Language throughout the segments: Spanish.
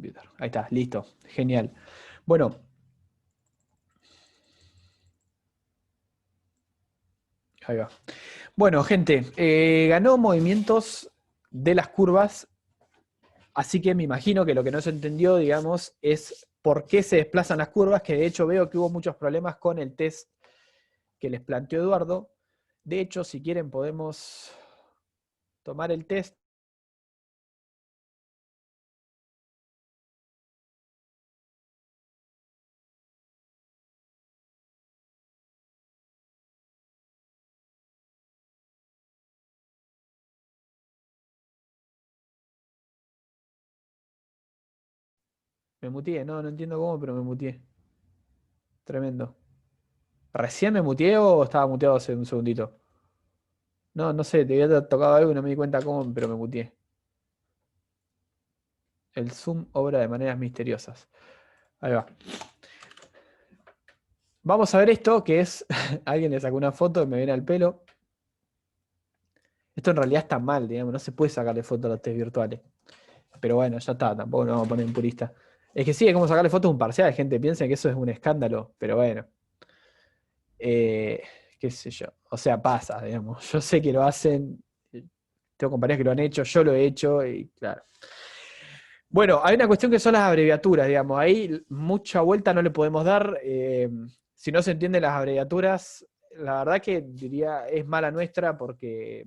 computer. Ahí está, listo. Genial. Bueno. Ahí va. Bueno, gente, ganó movimientos de las curvas, así que me imagino que lo que no se entendió, digamos, es por qué se desplazan las curvas, que de hecho veo que hubo muchos problemas con el test que les planteó Eduardo. De hecho, si quieren podemos tomar el test. Me muteé, no entiendo cómo, pero me muteé. Tremendo. ¿Recién me muteé o estaba muteado hace un segundito? No sé, te había tocado algo y no me di cuenta cómo, pero me muteé. El Zoom obra de maneras misteriosas. Ahí va. Vamos a ver esto, que es... Alguien le sacó una foto y me viene al pelo. Esto en realidad está mal, digamos, no se puede sacarle foto a los test virtuales. Pero bueno, ya está, tampoco nos vamos a poner en purista. Es que sí, es como sacarle fotos a un parcial, gente piensa que eso es un escándalo, pero bueno. Eh, qué sé yo. O sea, pasa, digamos. Yo sé que lo hacen, tengo compañeros que lo han hecho, yo lo he hecho y claro. Bueno, hay una cuestión que son las abreviaturas, digamos. Ahí mucha vuelta no le podemos dar. Si no se entienden las abreviaturas, la verdad que diría es mala nuestra porque,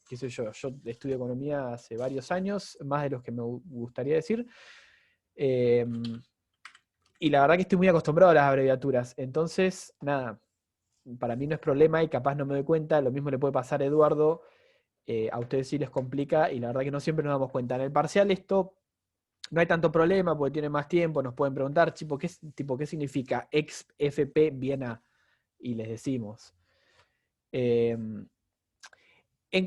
qué sé yo estudio economía hace varios años, más de los que me gustaría decir. Eh, y la verdad que estoy muy acostumbrado a las abreviaturas. Entonces, nada, para mí no es problema y capaz no me doy cuenta. Lo mismo le puede pasar a Eduardo. A ustedes sí les complica y la verdad que no siempre nos damos cuenta. En el parcial esto no hay tanto problema porque tienen más tiempo, nos pueden preguntar, ¿qué significa exFP bien A? Y les decimos. En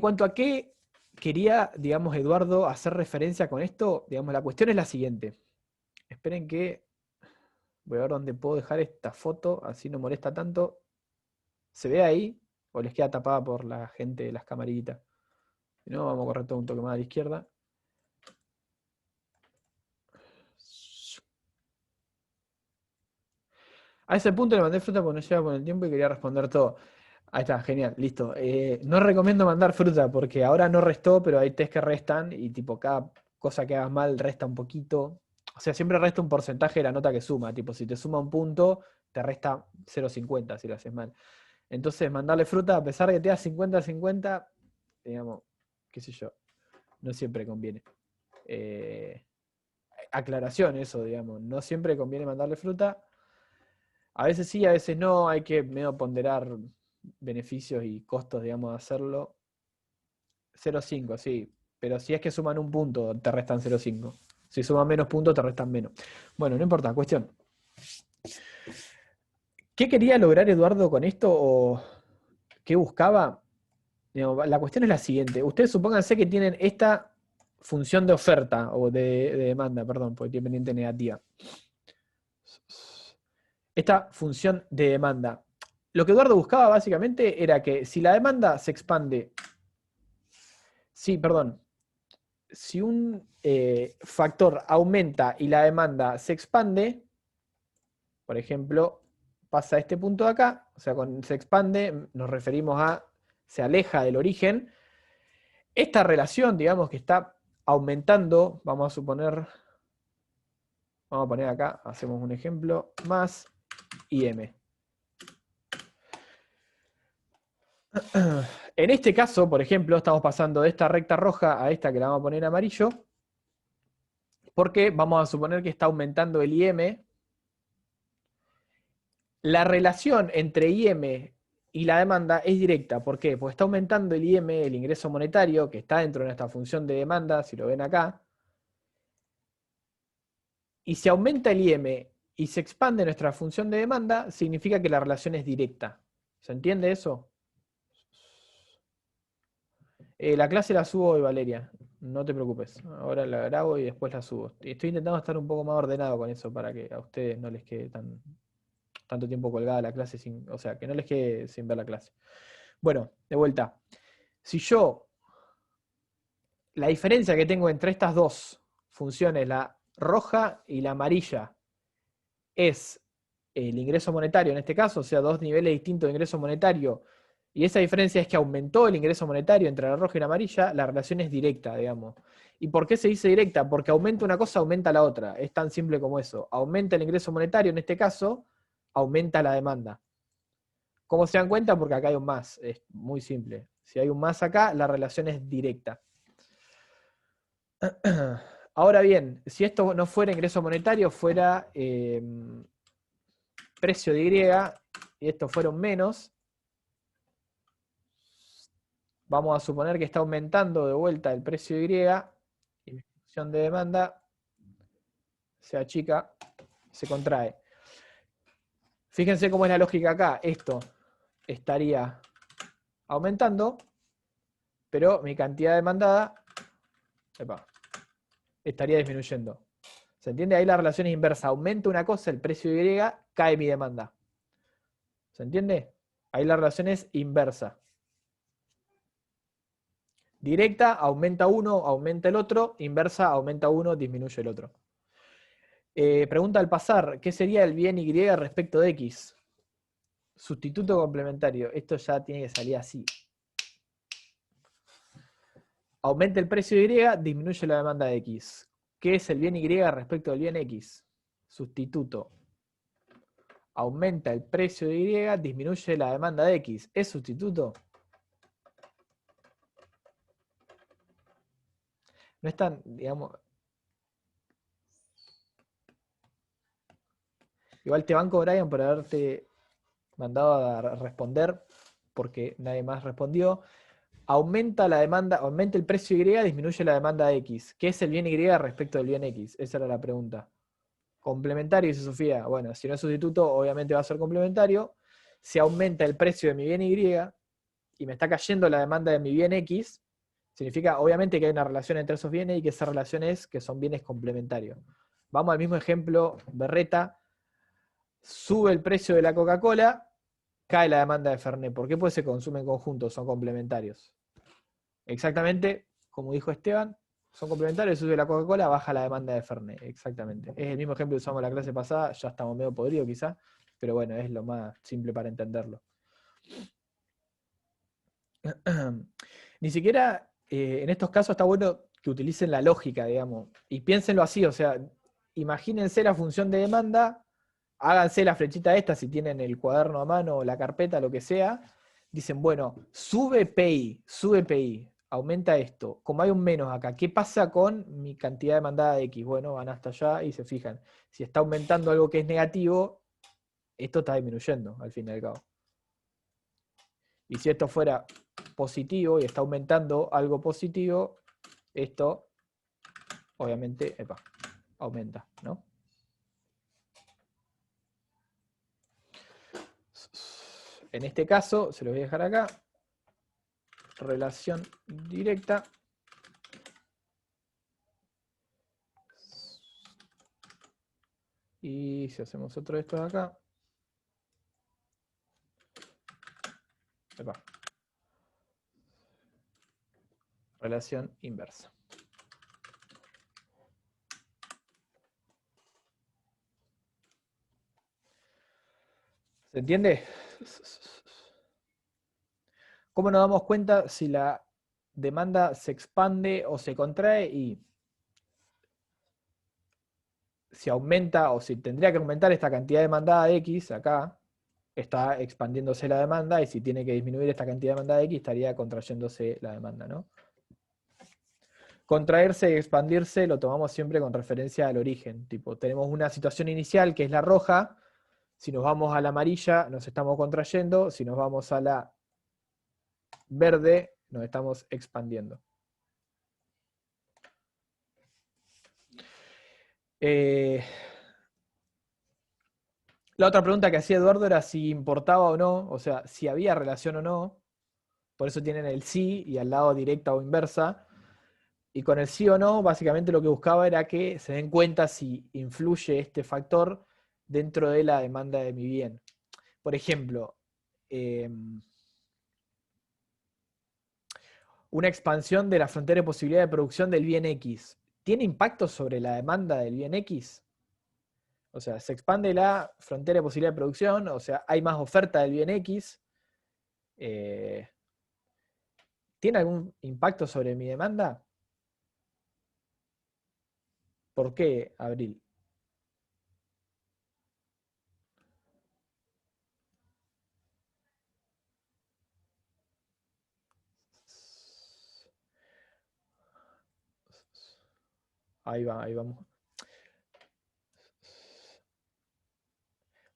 cuanto a qué quería, digamos, Eduardo, hacer referencia con esto, digamos, la cuestión es la siguiente. Esperen que voy a ver dónde puedo dejar esta foto, así no molesta tanto. ¿Se ve ahí? ¿O les queda tapada por la gente de las camaritas? Si no, vamos a correr todo un toque más a la izquierda. A ese punto le mandé fruta porque no llega con el tiempo y quería responder todo. Ahí está, genial, listo. No recomiendo mandar fruta porque ahora no restó, pero hay test que restan y tipo cada cosa que hagas mal resta un poquito. O sea, siempre resta un porcentaje de la nota que suma. Tipo, si te suma un punto, te resta 0,50 si lo haces mal. Entonces, mandarle fruta, a pesar de que te da 50-50, digamos, qué sé yo, no siempre conviene. Aclaración eso, digamos, no siempre conviene mandarle fruta. A veces sí, a veces no, hay que medio ponderar beneficios y costos, digamos, de hacerlo. 0,5, sí, pero si es que suman un punto, te restan 0,5. Si suman menos puntos, te restan menos. Bueno, no importa, cuestión. ¿Qué quería lograr Eduardo con esto o qué buscaba? Digamos, la cuestión es la siguiente. Ustedes supónganse que tienen esta función de oferta o de demanda, perdón, porque tiene pendiente negativa. Esta función de demanda. Lo que Eduardo buscaba básicamente era que si la demanda se expande, sí, perdón, si un factor aumenta y la demanda se expande, por ejemplo, pasa a este punto de acá, o sea, con se expande nos referimos a se aleja del origen. Esta relación, digamos que está aumentando, vamos a suponer, vamos a poner acá, hacemos un ejemplo, más IM. En este caso, por ejemplo, estamos pasando de esta recta roja a esta que la vamos a poner amarillo, porque vamos a suponer que está aumentando el IM. La relación entre IM y la demanda es directa. ¿Por qué? Porque está aumentando el IM, el ingreso monetario, que está dentro de nuestra función de demanda, si lo ven acá. Y si aumenta el IM y se expande nuestra función de demanda, significa que la relación es directa. ¿Se entiende eso? La clase la subo hoy, Valeria. No te preocupes. Ahora la grabo y después la subo. Estoy intentando estar un poco más ordenado con eso para que a ustedes no les quede tanto tiempo colgada la clase, o sea, que no les quede sin ver la clase. Bueno, de vuelta. Si yo, la diferencia que tengo entre estas dos funciones, la roja y la amarilla es el ingreso monetario en este caso, o sea, dos niveles distintos de ingreso monetario, y esa diferencia es que aumentó el ingreso monetario entre la roja y la amarilla, la relación es directa, digamos. ¿Y por qué se dice directa? Porque aumenta una cosa, aumenta la otra. Es tan simple como eso. Aumenta el ingreso monetario, en este caso, aumenta la demanda. ¿Cómo se dan cuenta? Porque acá hay un más. Es muy simple. Si hay un más acá, la relación es directa. Ahora bien, si esto no fuera ingreso monetario, fuera precio de Y, y esto fuera un menos, vamos a suponer que está aumentando de vuelta el precio de Y mi función de demanda se achica, se contrae. Fíjense cómo es la lógica acá. Esto estaría aumentando, pero mi cantidad demandada estaría disminuyendo. ¿Se entiende? Ahí la relación es inversa. Aumenta una cosa, el precio de Y, cae mi demanda. ¿Se entiende? Ahí la relación es inversa. Directa, aumenta uno, aumenta el otro. Inversa, aumenta uno, disminuye el otro. Pregunta al pasar, ¿qué sería el bien Y respecto de X? Sustituto complementario. Esto ya tiene que salir así. Aumenta el precio de Y, disminuye la demanda de X. ¿Qué es el bien Y respecto del bien X? Sustituto. Aumenta el precio de Y, disminuye la demanda de X. ¿Es sustituto? No es tan, digamos... Igual te banco, Brian, por haberte mandado a responder, porque nadie más respondió. Aumenta la demanda, aumenta el precio Y, disminuye la demanda de X. ¿Qué es el bien Y respecto del bien X? Esa era la pregunta. Complementario, dice Sofía. Bueno, si no es sustituto, obviamente va a ser complementario. Si aumenta el precio de mi bien Y me está cayendo la demanda de mi bien X, significa obviamente que hay una relación entre esos bienes y que esa relación es que son bienes complementarios. Vamos al mismo ejemplo, berreta. Sube el precio de la Coca-Cola, cae la demanda de Fernet. ¿Por qué? Pues se consumen en conjunto, son complementarios. Exactamente, como dijo Esteban, son complementarios, sube la Coca-Cola, baja la demanda de Fernet. Exactamente. Es el mismo ejemplo que usamos en la clase pasada, ya estamos medio podridos quizá, pero bueno, es lo más simple para entenderlo. Ni siquiera en estos casos está bueno que utilicen la lógica, digamos, y piénsenlo así, o sea, imagínense la función de demanda, háganse la flechita esta si tienen el cuaderno a mano o la carpeta, lo que sea, dicen, bueno, sube PI, aumenta esto, como hay un menos acá, ¿qué pasa con mi cantidad demandada de X? Bueno, van hasta allá y se fijan, si está aumentando algo que es negativo, esto está disminuyendo al fin y al cabo. Y si esto fuera positivo y está aumentando algo positivo, esto obviamente aumenta, ¿no? En este caso, se lo voy a dejar acá, relación directa. Y si hacemos otro de estos de acá, relación inversa. ¿Se entiende? ¿Cómo nos damos cuenta si la demanda se expande o se contrae? Y si aumenta o si tendría que aumentar esta cantidad demandada de X acá, está expandiéndose la demanda, y si tiene que disminuir esta cantidad demandada de X, estaría contrayéndose la demanda, ¿no? Contraerse y expandirse lo tomamos siempre con referencia al origen. Tipo, tenemos una situación inicial que es la roja, si nos vamos a la amarilla nos estamos contrayendo, si nos vamos a la verde nos estamos expandiendo. La otra pregunta que hacía Eduardo era si importaba o no, o sea, si había relación o no. Por eso tienen el sí y al lado directa o inversa. Y con el sí o no, básicamente lo que buscaba era que se den cuenta si influye este factor dentro de la demanda de mi bien. Por ejemplo, una expansión de la frontera de posibilidad de producción del bien X. ¿tiene impacto sobre la demanda del bien X? O sea, se expande la frontera de posibilidad de producción, o sea, hay más oferta del bien X. ¿Tiene algún impacto sobre mi demanda? ¿Por qué, Abril? Ahí va, ahí vamos.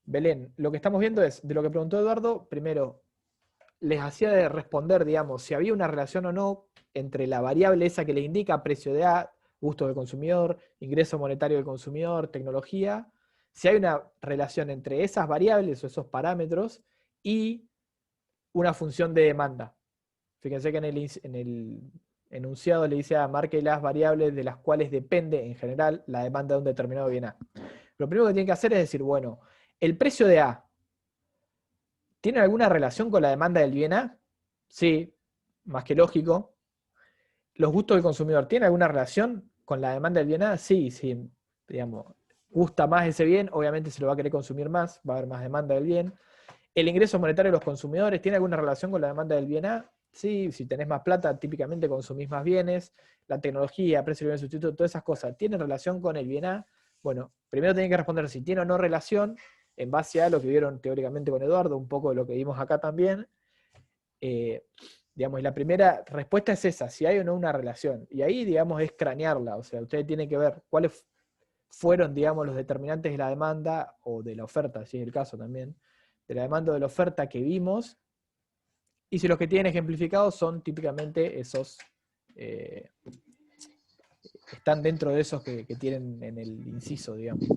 Belén, lo que estamos viendo es, de lo que preguntó Eduardo, primero, les hacía de responder, digamos, si había una relación o no entre la variable esa que le indica precio de A, gusto del consumidor, ingreso monetario del consumidor, tecnología, si hay una relación entre esas variables o esos parámetros y una función de demanda. Fíjense que en el enunciado le dice marque las variables de las cuales depende en general la demanda de un determinado bien A. Lo primero que tienen que hacer es decir, bueno, el precio de A, ¿tiene alguna relación con la demanda del bien A? Sí, más que lógico. ¿Los gustos del consumidor tienen alguna relación con la demanda del bien A? Sí, sí, digamos, gusta más ese bien, obviamente se lo va a querer consumir más, va a haber más demanda del bien. ¿El ingreso monetario de los consumidores tiene alguna relación con la demanda del bien A? Sí, si tenés más plata, típicamente consumís más bienes. La tecnología, precio del bien sustituto, todas esas cosas, ¿tienen relación con el bien A? Bueno, primero tienen que responder si tiene o no relación, en base a lo que vieron teóricamente con Eduardo, un poco de lo que vimos acá también. Digamos, y la primera respuesta es esa, si hay o no una relación. Y ahí, digamos, es cranearla. O sea, ustedes tienen que ver cuáles fueron, digamos, los determinantes de la demanda o de la oferta, si es el caso también, de la demanda o de la oferta que vimos, y si los que tienen ejemplificados son típicamente esos, están dentro de esos que tienen en el inciso, digamos.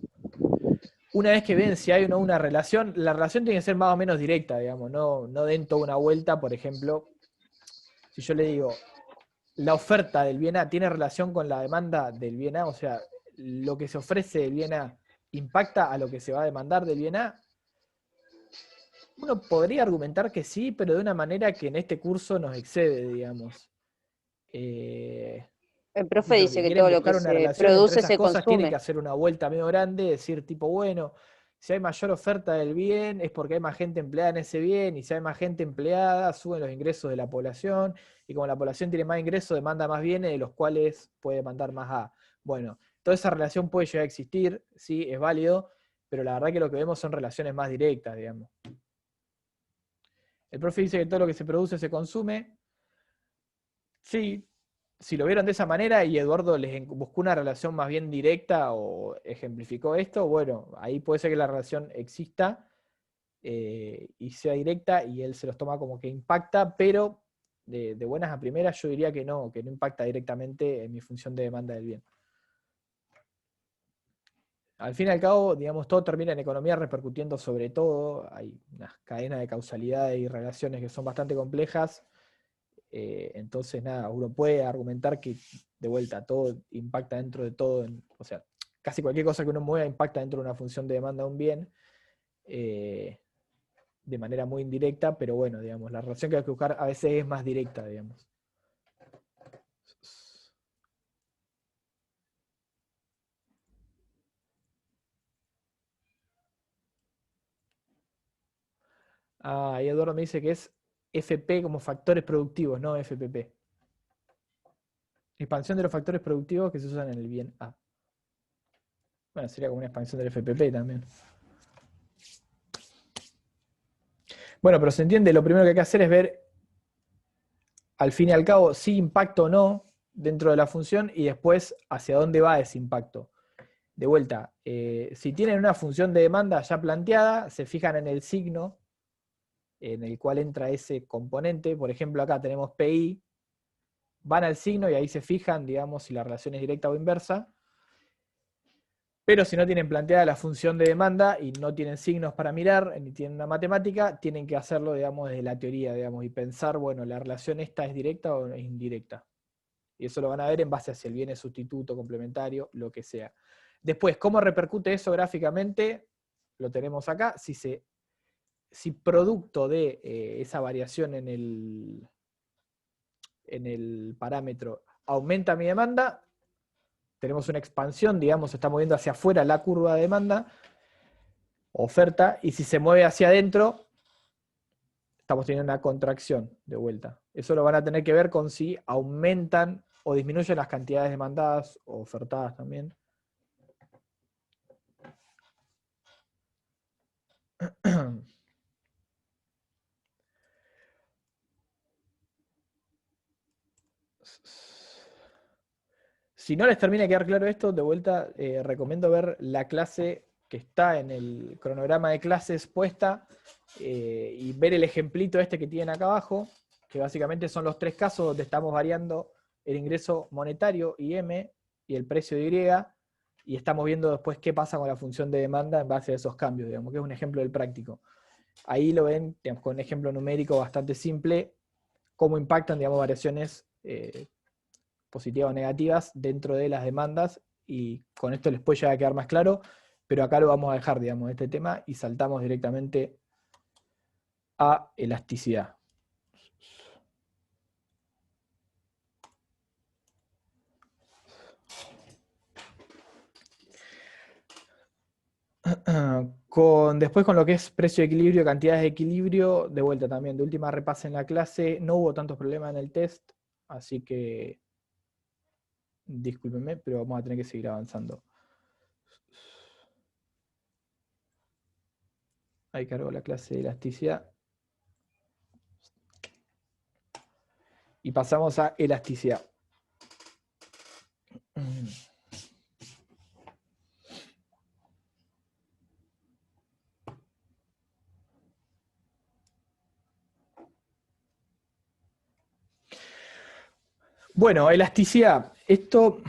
Una vez que ven si hay o no una relación, la relación tiene que ser más o menos directa, digamos, no den toda una vuelta, por ejemplo, si yo le digo, la oferta del bien A tiene relación con la demanda del bien A, o sea, lo que se ofrece del bien A impacta a lo que se va a demandar del bien A. Uno podría argumentar que sí, pero de una manera que en este curso nos excede, digamos. El profe Los que dice que quieren todo lo que buscar una se relación entre produce esas se cosas tienen que consume. hacer una vuelta medio grande, decir tipo, bueno, si hay mayor oferta del bien es porque hay más gente empleada en ese bien, y si hay más gente empleada suben los ingresos de la población, y como la población tiene más ingresos demanda más bienes, de los cuales puede demandar más A. Bueno, toda esa relación puede llegar a existir, sí, es válido, pero la verdad que lo que vemos son relaciones más directas, digamos. El profe dice que todo lo que se produce se consume. Sí, si lo vieron de esa manera y Eduardo les buscó una relación más bien directa o ejemplificó esto, bueno, ahí puede ser que la relación exista y sea directa y él se los toma como que impacta, pero de buenas a primeras yo diría que no impacta directamente en mi función de demanda del bien. Al fin y al cabo, digamos, todo termina en economía repercutiendo sobre todo, hay unas cadenas de causalidades y relaciones que son bastante complejas. Entonces, nada, uno puede argumentar que de vuelta todo impacta dentro de todo, o sea, casi cualquier cosa que uno mueva impacta dentro de una función de demanda de un bien, de manera muy indirecta, pero bueno, digamos, la relación que hay que buscar a veces es más directa, digamos. Ah, y Eduardo me dice que es FP como factores productivos, no FPP. Expansión de los factores productivos que se usan en el bien A. Bueno, sería como una expansión del FPP también. Bueno, pero se entiende, lo primero que hay que hacer es ver, al fin y al cabo, si impacto o no dentro de la función y después hacia dónde va ese impacto. De vuelta, si tienen una función de demanda ya planteada, se fijan en el signo en el cual entra ese componente. Por ejemplo, acá tenemos PI, van al signo y ahí se fijan, digamos, si la relación es directa o inversa. Pero si no tienen planteada la función de demanda y no tienen signos para mirar, ni tienen una matemática, tienen que hacerlo, digamos, desde la teoría, digamos, y pensar, bueno, la relación esta es directa o es indirecta. Y eso lo van a ver en base a si el bien es sustituto, complementario, lo que sea. Después, ¿cómo repercute eso gráficamente? Lo tenemos acá. Si producto de esa variación en el parámetro aumenta mi demanda, tenemos una expansión, digamos, se está moviendo hacia afuera la curva de demanda, oferta, y si se mueve hacia adentro, estamos teniendo una contracción de vuelta. Eso lo van a tener que ver con si aumentan o disminuyen las cantidades demandadas o ofertadas también. Si no les termina de quedar claro esto, de vuelta recomiendo ver la clase que está en el cronograma de clases puesta y ver el ejemplito este que tienen acá abajo, que básicamente son los 3 casos donde estamos variando el ingreso monetario, IM, y el precio de Y, y estamos viendo después qué pasa con la función de demanda en base a esos cambios, digamos, que es un ejemplo del práctico. Ahí lo ven, digamos, con un ejemplo numérico bastante simple, cómo impactan, digamos, variaciones positivas o negativas dentro de las demandas, y con esto les puede llegar a quedar más claro, pero acá lo vamos a dejar, digamos, este tema, y saltamos directamente a elasticidad. Después con lo que es precio de equilibrio, cantidades de equilibrio, de vuelta también, de última repase en la clase, no hubo tantos problemas en el test, así que discúlpenme, pero vamos a tener que seguir avanzando. Ahí cargo la clase de elasticidad. Y pasamos a elasticidad. Bueno, elasticidad. Esto,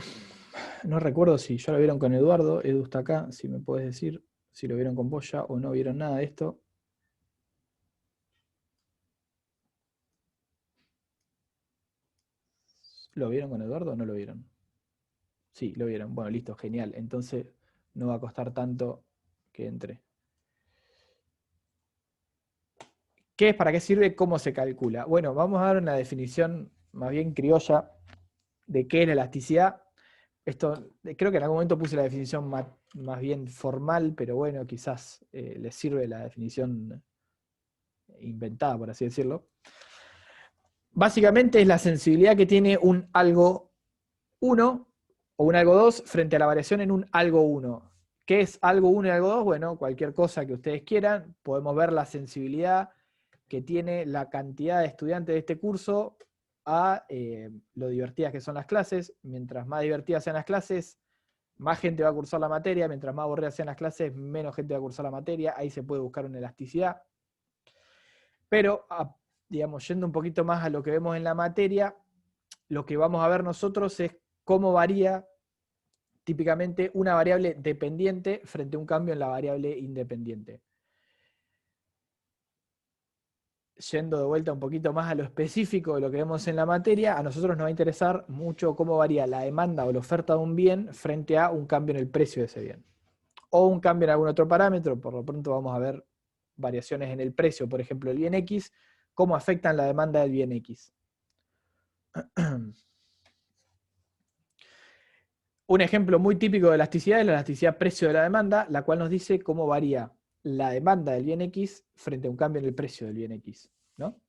no recuerdo si ya lo vieron con Eduardo. Edu está acá, si me puedes decir si lo vieron con vos ya o no vieron nada de esto. ¿Lo vieron con Eduardo o no lo vieron? Sí, lo vieron. Bueno, listo, genial. Entonces no va a costar tanto que entre. ¿Qué es? ¿Para qué sirve? ¿Cómo se calcula? Bueno, vamos a dar una definición más bien criolla de qué es la elasticidad. Esto, creo que en algún momento puse la definición más bien formal, pero bueno, quizás les sirve la definición inventada, por así decirlo. Básicamente es la sensibilidad que tiene un algo 1 o un algo 2 frente a la variación en un algo 1. ¿Qué es algo 1 y algo 2? Bueno, cualquier cosa que ustedes quieran. Podemos ver la sensibilidad que tiene la cantidad de estudiantes de este curso a lo divertidas que son las clases. Mientras más divertidas sean las clases, más gente va a cursar la materia. Mientras más aburridas sean las clases, menos gente va a cursar la materia. Ahí se puede buscar una elasticidad. Pero, digamos, yendo un poquito más a lo que vemos en la materia, lo que vamos a ver nosotros es cómo varía típicamente una variable dependiente frente a un cambio en la variable independiente. Yendo de vuelta un poquito más a lo específico de lo que vemos en la materia, a nosotros nos va a interesar mucho cómo varía la demanda o la oferta de un bien frente a un cambio en el precio de ese bien. O un cambio en algún otro parámetro. Por lo pronto vamos a ver variaciones en el precio, por ejemplo, el bien X, cómo afectan la demanda del bien X. Un ejemplo muy típico de elasticidad es la elasticidad precio de la demanda, la cual nos dice cómo varía la demanda del bien X frente a un cambio en el precio del bien X, ¿no?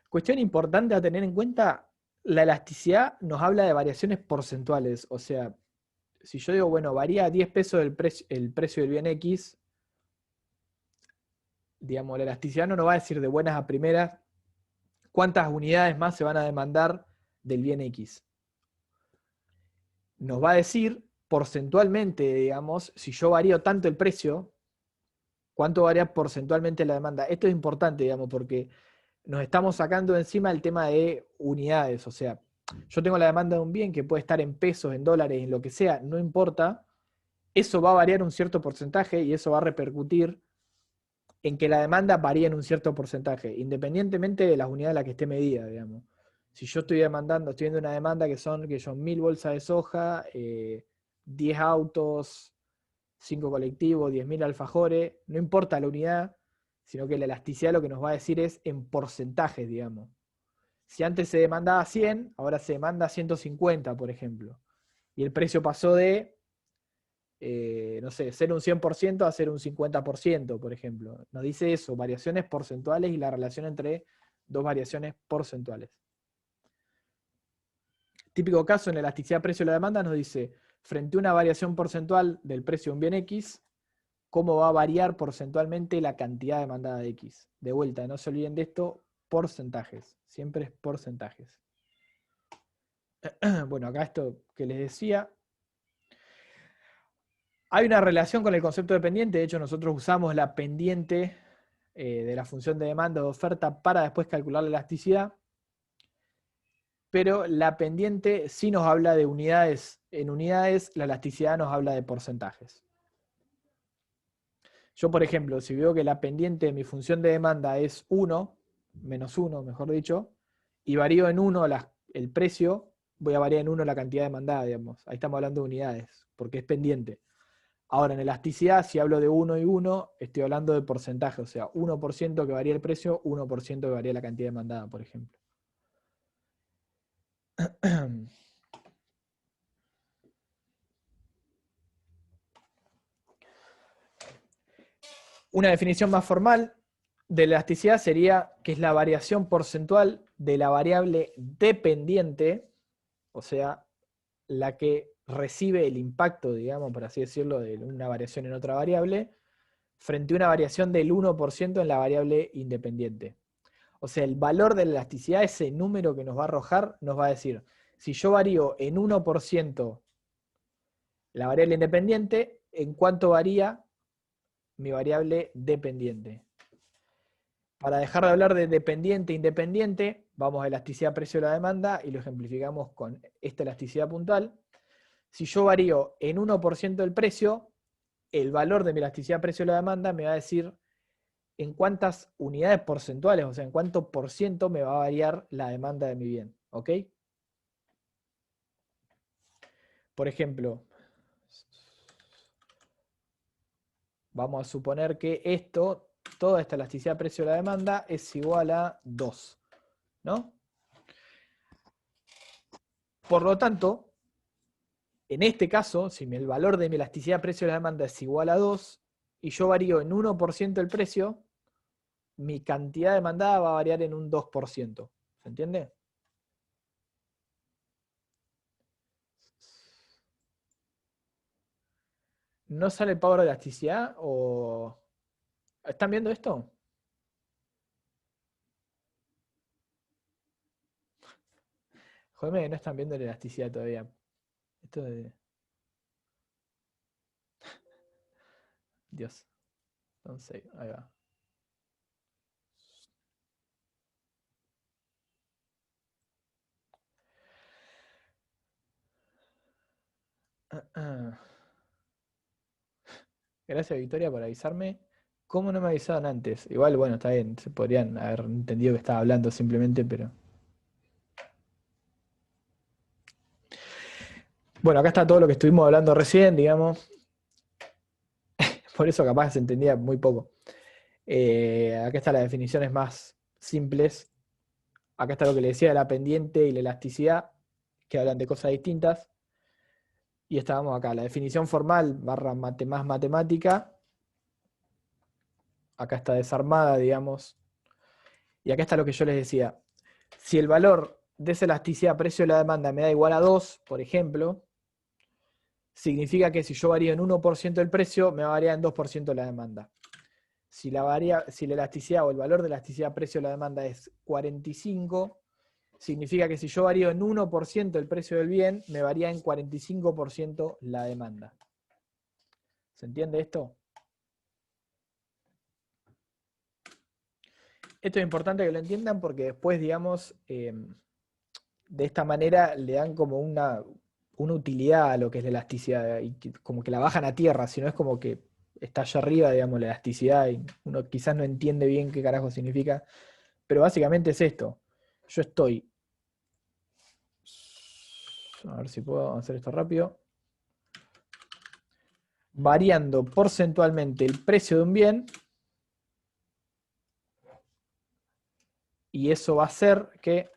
Cuestión importante a tener en cuenta, la elasticidad nos habla de variaciones porcentuales, o sea, si yo digo, bueno, varía 10 pesos el precio del bien X, digamos, la elasticidad no nos va a decir de buenas a primeras cuántas unidades más se van a demandar del bien X. Nos va a decir porcentualmente, digamos, si yo varío tanto el precio, cuánto varía porcentualmente la demanda. Esto es importante, digamos, porque nos estamos sacando de encima el tema de unidades. O sea, yo tengo la demanda de un bien que puede estar en pesos, en dólares, en lo que sea, no importa. Eso va a variar un cierto porcentaje y eso va a repercutir en que la demanda varía en un cierto porcentaje, independientemente de las unidades a las que esté medida, digamos. Si yo estoy viendo una demanda que son 1000 bolsas de soja, 10 autos, 5 colectivos, 10.000 alfajores, no importa la unidad, sino que la elasticidad lo que nos va a decir es en porcentajes, digamos. Si antes se demandaba 100, ahora se demanda 150, por ejemplo. Y el precio pasó de, no sé, ser un 100% a ser un 50%, por ejemplo. Nos dice eso, variaciones porcentuales y la relación entre dos variaciones porcentuales. Típico caso en la elasticidad precio de la demanda nos dice, frente a una variación porcentual del precio de un bien X, cómo va a variar porcentualmente la cantidad demandada de X. De vuelta, no se olviden de esto, porcentajes. Siempre es porcentajes. Bueno, acá esto que les decía. Hay una relación con el concepto de pendiente. De hecho, nosotros usamos la pendiente de la función de demanda o de oferta para después calcular la elasticidad. Pero la pendiente sí nos habla de unidades. En unidades, la elasticidad nos habla de porcentajes. Yo, por ejemplo, si veo que la pendiente de mi función de demanda es 1, menos 1, mejor dicho, y varío en 1 el precio, voy a variar en 1 la cantidad demandada, digamos. Ahí estamos hablando de unidades, porque es pendiente. Ahora, en elasticidad, si hablo de 1 y 1, estoy hablando de porcentaje, o sea, 1% que varía el precio, 1% que varía la cantidad demandada, por ejemplo. Una definición más formal de elasticidad sería que es la variación porcentual de la variable dependiente, o sea, la que recibe el impacto, digamos, por así decirlo, de una variación en otra variable, frente a una variación del 1% en la variable independiente. O sea, el valor de la elasticidad, ese número que nos va a arrojar, nos va a decir, si yo varío en 1% la variable independiente, ¿en cuánto varía mi variable dependiente? Para dejar de hablar de dependiente e independiente, vamos a elasticidad precio de la demanda y lo ejemplificamos con esta elasticidad puntual. Si yo varío en 1% el precio, el valor de mi elasticidad precio de la demanda me va a decir en cuántas unidades porcentuales, o sea, en cuánto por ciento me va a variar la demanda de mi bien. ¿Ok? Por ejemplo, vamos a suponer que esto, toda esta elasticidad precio de la demanda es igual a 2, ¿no? Por lo tanto, en este caso, si el valor de mi elasticidad precio de la demanda es igual a 2 y yo varío en 1% el precio, mi cantidad demandada va a variar en un 2%. ¿Se entiende? ¿No sale el power de elasticidad? ¿O están viendo esto? Jódeme, no están viendo la elasticidad todavía. Esto de... Dios. Entonces, ahí va. Gracias, Victoria, por avisarme. ¿Cómo no me avisaron antes? Igual, bueno, está bien. Se podrían haber entendido que estaba hablando simplemente, pero... Bueno, acá está todo lo que estuvimos hablando recién, digamos. Por eso capaz se entendía muy poco. Acá están las definiciones más simples. Acá está lo que le decía de la pendiente y la elasticidad, que hablan de cosas distintas. Y estábamos acá, la definición formal barra más matemática. Acá está desarmada, digamos. Y acá está lo que yo les decía. Si el valor de esa elasticidad precio de la demanda me da igual a 2, por ejemplo, significa que si yo varío en 1% el precio, me va a variar en 2% la demanda. Si la elasticidad o el valor de la elasticidad precio de la demanda es 45, significa que si yo varío en 1% el precio del bien, me varía en 45% la demanda. ¿Se entiende esto? Esto es importante que lo entiendan porque después, digamos, de esta manera le dan como una utilidad a lo que es la elasticidad y como que la bajan a tierra, si no es como que está allá arriba, digamos, la elasticidad y uno quizás no entiende bien qué carajo significa, pero básicamente es esto. Yo estoy, a ver si puedo hacer esto rápido, variando porcentualmente el precio de un bien y eso va a hacer que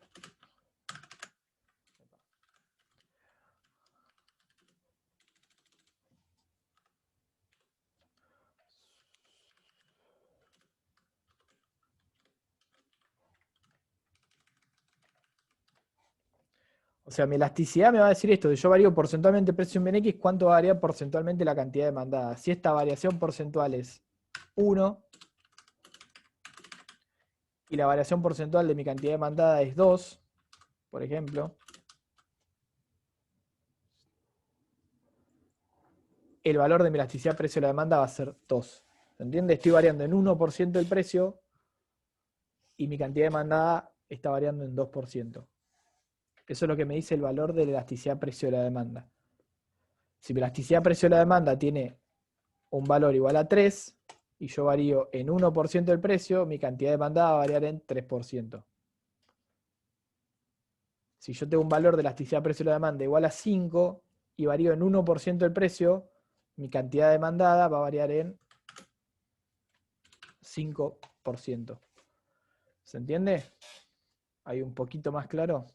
O sea, mi elasticidad me va a decir esto, de yo varío porcentualmente el precio en BNX, ¿cuánto va a variar porcentualmente la cantidad demandada? Si esta variación porcentual es 1 y la variación porcentual de mi cantidad demandada es 2, por ejemplo, el valor de mi elasticidad precio de la demanda va a ser 2. ¿Se entiende? Estoy variando en 1% el precio y mi cantidad demandada está variando en 2%. Eso es lo que me dice el valor de la elasticidad precio de la demanda. Si mi elasticidad precio de la demanda tiene un valor igual a 3 y yo varío en 1% el precio, mi cantidad demandada va a variar en 3%. Si yo tengo un valor de elasticidad precio de la demanda igual a 5 y varío en 1% el precio, mi cantidad demandada va a variar en 5%. ¿Se entiende? ¿Hay un poquito más claro?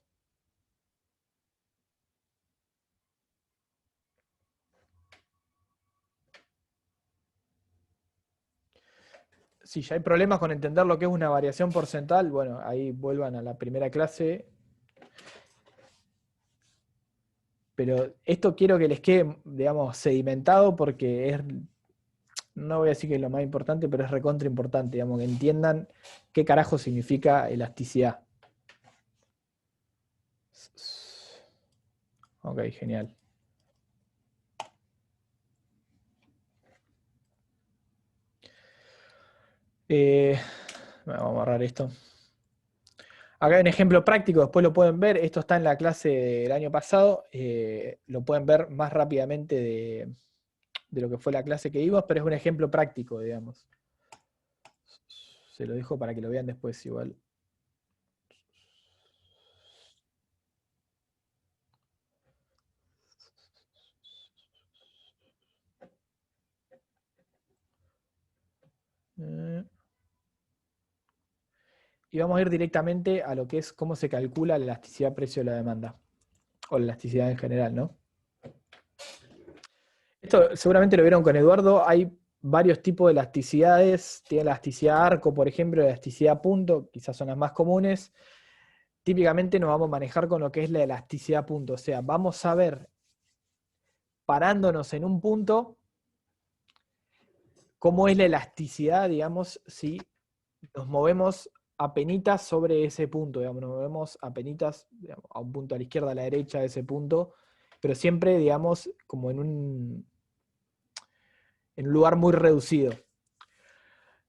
Si ya hay problemas con entender lo que es una variación porcentual, bueno, ahí vuelvan a la primera clase. Pero esto quiero que les quede, digamos, sedimentado porque es, no voy a decir que es lo más importante, pero es recontra importante, digamos, que entiendan qué carajo significa elasticidad. Ok, genial. Vamos a borrar esto. Acá hay un ejemplo práctico, después lo pueden ver. Esto está en la clase del año pasado. Lo pueden ver más rápidamente de lo que fue la clase que vimos, pero es un ejemplo práctico, digamos. Se lo dejo para que lo vean después igual. Y vamos a ir directamente a lo que es cómo se calcula la elasticidad precio de la demanda. O la elasticidad en general, ¿no? Esto seguramente lo vieron con Eduardo. Hay varios tipos de elasticidades. Tiene elasticidad arco, por ejemplo, elasticidad punto, quizás son las más comunes. Típicamente nos vamos a manejar con lo que es la elasticidad punto. O sea, vamos a ver, parándonos en un punto, cómo es la elasticidad, digamos, si nos movemos apenitas sobre ese punto, digamos, nos movemos apenitas, digamos, a un punto a la izquierda, a la derecha de ese punto, pero siempre, digamos, como en un lugar muy reducido.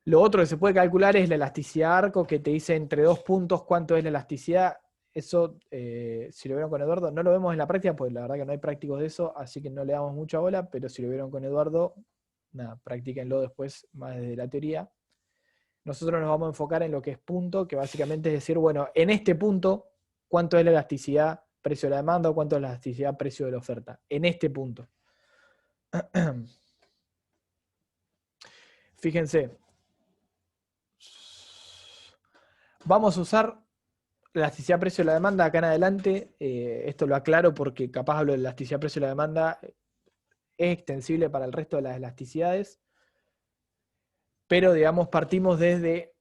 Lo otro que se puede calcular es la elasticidad arco, que te dice entre dos puntos cuánto es la elasticidad. Eso, si lo vieron con Eduardo, no lo vemos en la práctica, pues la verdad que no hay prácticos de eso, así que no le damos mucha bola, pero si lo vieron con Eduardo, nada, practíquenlo después más desde la teoría. Nosotros nos vamos a enfocar en lo que es punto, que básicamente es decir, bueno, en este punto, ¿cuánto es la elasticidad precio de la demanda o cuánto es la elasticidad precio de la oferta? En este punto. Fíjense, vamos a usar la elasticidad precio de la demanda acá en adelante. Esto lo aclaro porque capaz hablo de la elasticidad precio de la demanda. Es extensible para el resto de las elasticidades. Pero, digamos, partimos desde,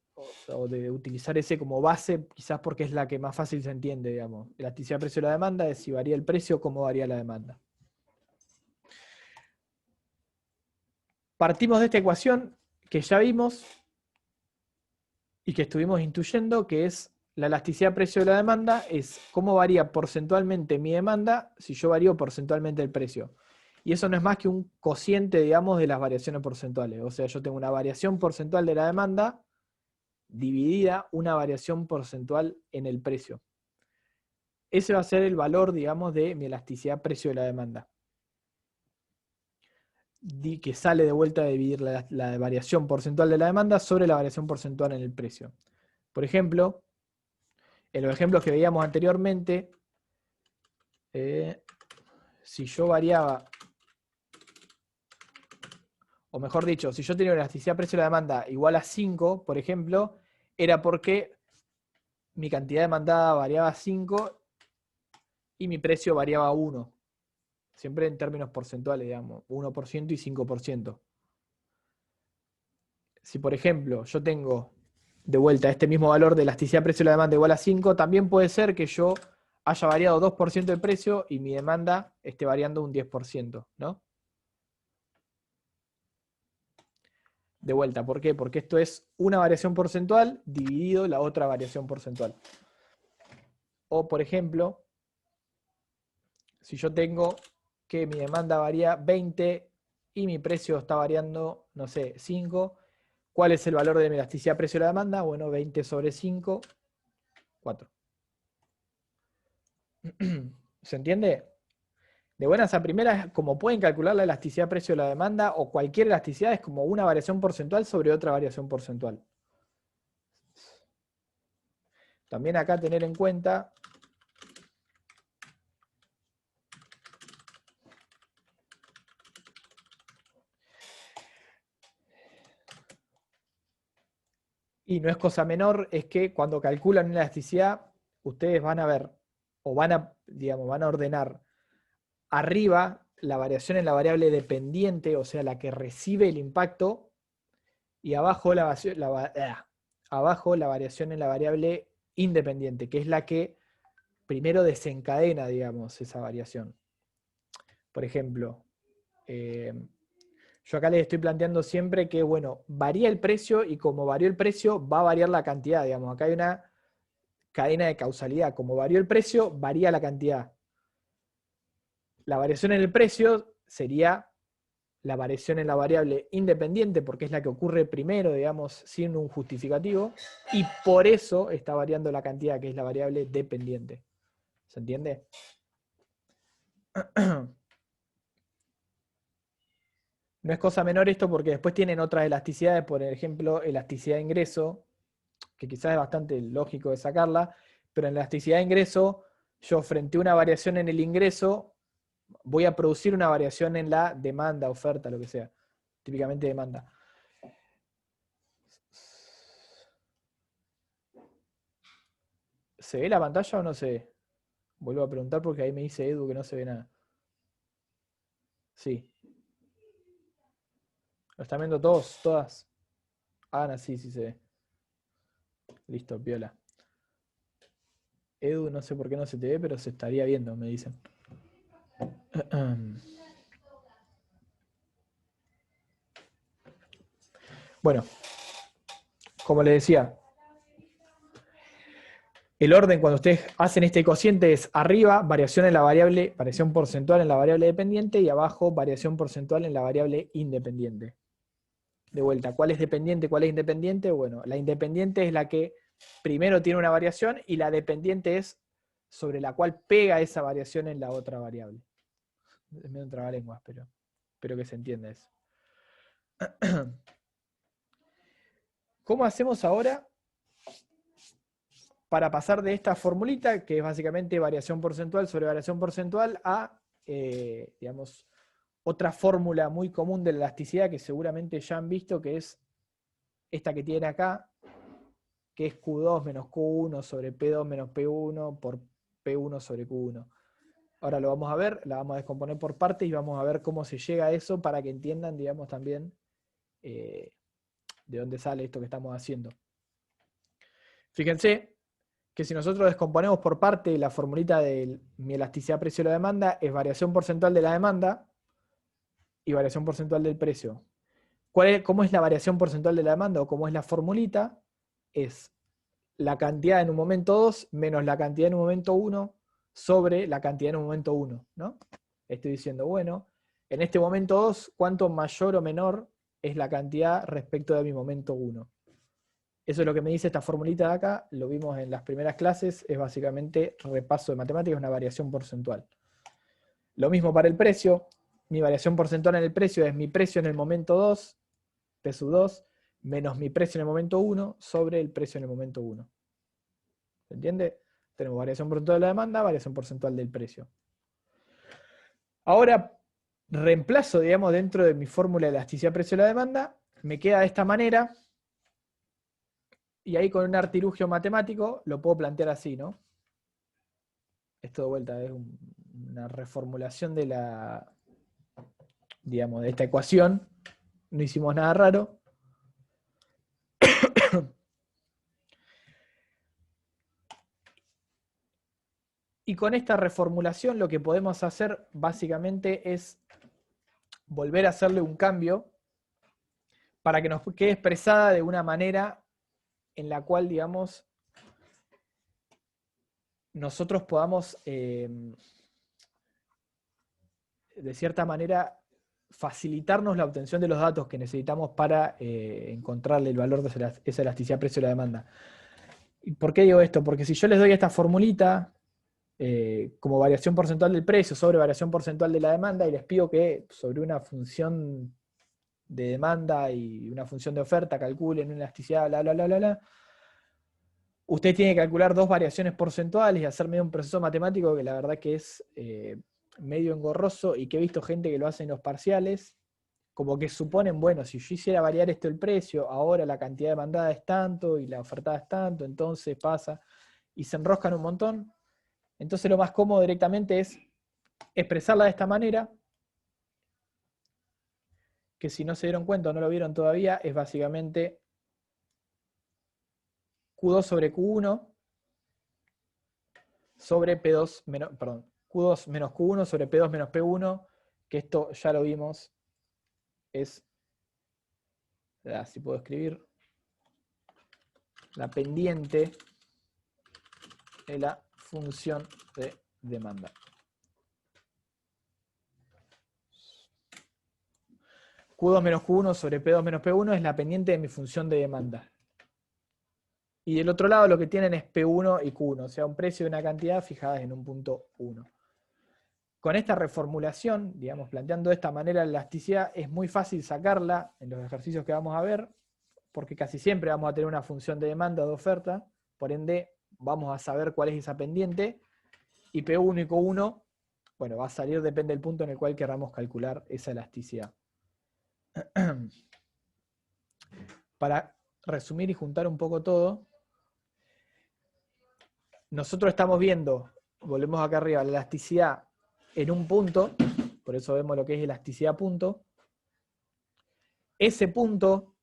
o de utilizar ese como base, quizás porque es la que más fácil se entiende, digamos. Elasticidad precio de la demanda es si varía el precio, cómo varía la demanda. Partimos de esta ecuación que ya vimos y que estuvimos intuyendo, que es la elasticidad precio de la demanda, es cómo varía porcentualmente mi demanda si yo varío porcentualmente el precio. Y eso no es más que un cociente, digamos, de las variaciones porcentuales. O sea, yo tengo una variación porcentual de la demanda dividida una variación porcentual en el precio. Ese va a ser el valor, digamos, de mi elasticidad precio de la demanda. Que sale de vuelta de dividir la variación porcentual de la demanda sobre la variación porcentual en el precio. Por ejemplo, en los ejemplos que veíamos anteriormente, si yo variaba, o mejor dicho, si yo tenía una elasticidad precio de la demanda igual a 5, por ejemplo, era porque mi cantidad demandada variaba a 5 y mi precio variaba a 1. Siempre en términos porcentuales, digamos, 1% y 5%. Si, por ejemplo, yo tengo de vuelta este mismo valor de elasticidad precio de la demanda igual a 5, también puede ser que yo haya variado 2% el precio y mi demanda esté variando un 10%, ¿no? De vuelta, ¿por qué? Porque esto es una variación porcentual dividido la otra variación porcentual. O, por ejemplo, si yo tengo que mi demanda varía 20 y mi precio está variando, no sé, 5, ¿cuál es el valor de mi elasticidad precio de la demanda? Bueno, 20 sobre 5, 4. ¿Se entiende? De buenas a primeras, como pueden calcular la elasticidad precio de la demanda o cualquier elasticidad es como una variación porcentual sobre otra variación porcentual. También acá tener en cuenta y no es cosa menor, es que cuando calculan una elasticidad, ustedes van a ver, o van a, digamos, van a ordenar arriba la variación en la variable dependiente, o sea, la que recibe el impacto, y abajo abajo la variación en la variable independiente, que es la que primero desencadena, digamos, esa variación. Por ejemplo, yo acá les estoy planteando siempre que, bueno, varía el precio y como varió el precio, va a variar la cantidad, digamos. Acá hay una cadena de causalidad. Como varió el precio, varía la cantidad. La variación en el precio sería la variación en la variable independiente, porque es la que ocurre primero, digamos, sin un justificativo, y por eso está variando la cantidad, que es la variable dependiente. ¿Se entiende? No es cosa menor esto porque después tienen otras elasticidades, por ejemplo, elasticidad de ingreso, que quizás es bastante lógico de sacarla, pero en la elasticidad de ingreso, yo frente a una variación en el ingreso, voy a producir una variación en la demanda, oferta, lo que sea. Típicamente demanda. ¿Se ve la pantalla o no se ve? Vuelvo a preguntar porque ahí me dice Edu que no se ve nada. Sí. ¿Lo están viendo todos? ¿Todas? Ah, no, sí, sí se ve. Listo, piola. Edu, no sé por qué no se te ve, pero se estaría viendo, me dicen. Bueno, como les decía, el orden cuando ustedes hacen este cociente es arriba, variación en la variable, variación porcentual en la variable dependiente, y abajo, variación porcentual en la variable independiente. De vuelta, ¿cuál es dependiente, cuál es independiente? Bueno, la independiente es la que primero tiene una variación y la dependiente es sobre la cual pega esa variación en la otra variable. Es medio un trabalenguas, pero espero que se entienda eso. ¿Cómo hacemos ahora para pasar de esta formulita, que es básicamente variación porcentual sobre variación porcentual, a, digamos, otra fórmula muy común de la elasticidad que seguramente ya han visto, que es esta que tiene acá, que es Q2 menos Q1 sobre P2 menos P1 por P1 sobre Q1. Ahora lo vamos a ver, la vamos a descomponer por partes y vamos a ver cómo se llega a eso para que entiendan, digamos, también de dónde sale esto que estamos haciendo. Fíjense que si nosotros descomponemos por parte la formulita de mi elasticidad precio de la demanda, es variación porcentual de la demanda y variación porcentual del precio. ¿Cómo es la variación porcentual de la demanda o cómo es la formulita? Es la cantidad en un momento 2 menos la cantidad en un momento 1 sobre la cantidad en un momento 1, ¿no? Estoy diciendo, bueno, en este momento 2, ¿cuánto mayor o menor es la cantidad respecto de mi momento 1? Eso es lo que me dice esta formulita de acá, lo vimos en las primeras clases, es básicamente repaso de matemáticas, una variación porcentual. Lo mismo para el precio, mi variación porcentual en el precio es mi precio en el momento 2, P sub 2, menos mi precio en el momento 1 sobre el precio en el momento 1. ¿Se entiende? Tenemos variación porcentual de la demanda, variación porcentual del precio. Ahora, reemplazo, digamos, dentro de mi fórmula de elasticidad precio de la demanda, me queda de esta manera, y ahí con un artilugio matemático lo puedo plantear así, ¿no? Esto de vuelta es una reformulación de la, digamos, de esta ecuación. No hicimos nada raro. Y con esta reformulación lo que podemos hacer básicamente es volver a hacerle un cambio para que nos quede expresada de una manera en la cual, digamos, nosotros podamos, de cierta manera, facilitarnos la obtención de los datos que necesitamos para encontrarle el valor de esa elasticidad precio de la demanda. ¿Y por qué digo esto? Porque si yo les doy esta formulita como variación porcentual del precio sobre variación porcentual de la demanda y les pido que sobre una función de demanda y una función de oferta calculen una elasticidad, bla, bla, bla, bla, bla, usted tiene que calcular dos variaciones porcentuales y hacer medio un proceso matemático que la verdad que es medio engorroso y que he visto gente que lo hace en los parciales, como que suponen, bueno, si yo hiciera variar esto el precio, ahora la cantidad demandada es tanto y la ofertada es tanto, entonces pasa, y se enroscan un montón. Entonces lo más cómodo directamente es expresarla de esta manera, que si no se dieron cuenta o no lo vieron todavía, es básicamente Q2 sobre Q1 sobre P2 menos, perdón, Q2 menos Q1 sobre P2 menos P1, que esto ya lo vimos, es, si puedo escribir, la pendiente de la función de demanda. Q2 menos Q1 sobre P2 menos P1 es la pendiente de mi función de demanda. Y del otro lado lo que tienen es P1 y Q1, o sea, un precio y una cantidad fijadas en un punto 1. Con esta reformulación, digamos, planteando de esta manera la elasticidad, es muy fácil sacarla en los ejercicios que vamos a ver, porque casi siempre vamos a tener una función de demanda o de oferta, por ende vamos a saber cuál es esa pendiente, y P1 y Q1, bueno, va a salir, depende del punto en el cual queramos calcular esa elasticidad. Para resumir y juntar un poco todo, nosotros estamos viendo, volvemos acá arriba, la elasticidad en un punto, por eso vemos lo que es elasticidad punto. Ese punto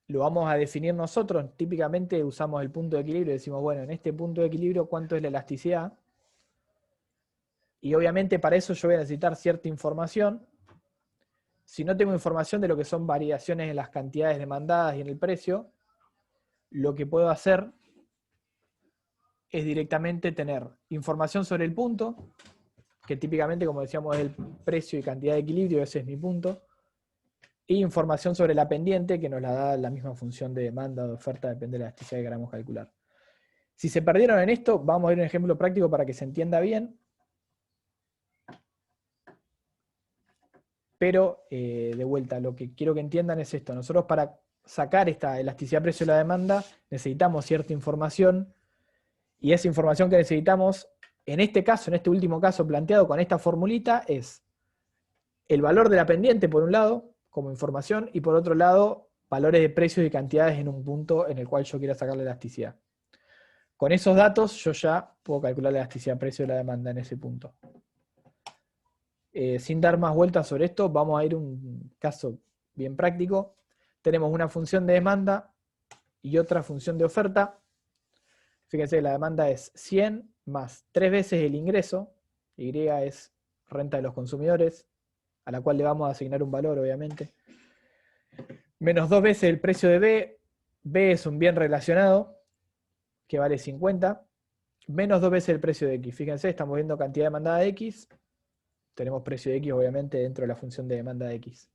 lo vamos a definir nosotros, típicamente usamos el punto de equilibrio y decimos, bueno, en este punto de equilibrio, ¿cuánto es la elasticidad? Y obviamente para eso yo voy a necesitar cierta información. Si no tengo información de lo que son variaciones en las cantidades demandadas y en el precio, lo que puedo hacer es directamente tener información sobre el punto, que típicamente, como decíamos, es el precio y cantidad de equilibrio, ese es mi punto, y información sobre la pendiente, que nos la da la misma función de demanda o de oferta, depende de la elasticidad que queramos calcular. Si se perdieron en esto, vamos a ver un ejemplo práctico para que se entienda bien. Pero, de vuelta, lo que quiero que entiendan es esto. Nosotros para sacar esta elasticidad precio de la demanda necesitamos cierta información, y esa información que necesitamos, en este caso, en este último caso planteado con esta formulita, es el valor de la pendiente por un lado, como información, y por otro lado, valores de precios y cantidades en un punto en el cual yo quiera sacar la elasticidad. Con esos datos yo ya puedo calcular la elasticidad precio de la demanda en ese punto. Sin dar más vueltas sobre esto, vamos a ir a un caso bien práctico. Tenemos una función de demanda y otra función de oferta. Fíjense, la demanda es 100 más 3 veces el ingreso, Y es renta de los consumidores, a la cual le vamos a asignar un valor, obviamente, menos 2 veces el precio de B. B es un bien relacionado, que vale 50, menos 2 veces el precio de X. Fíjense, estamos viendo cantidad demandada de X, tenemos precio de X, obviamente, dentro de la función de demanda de X.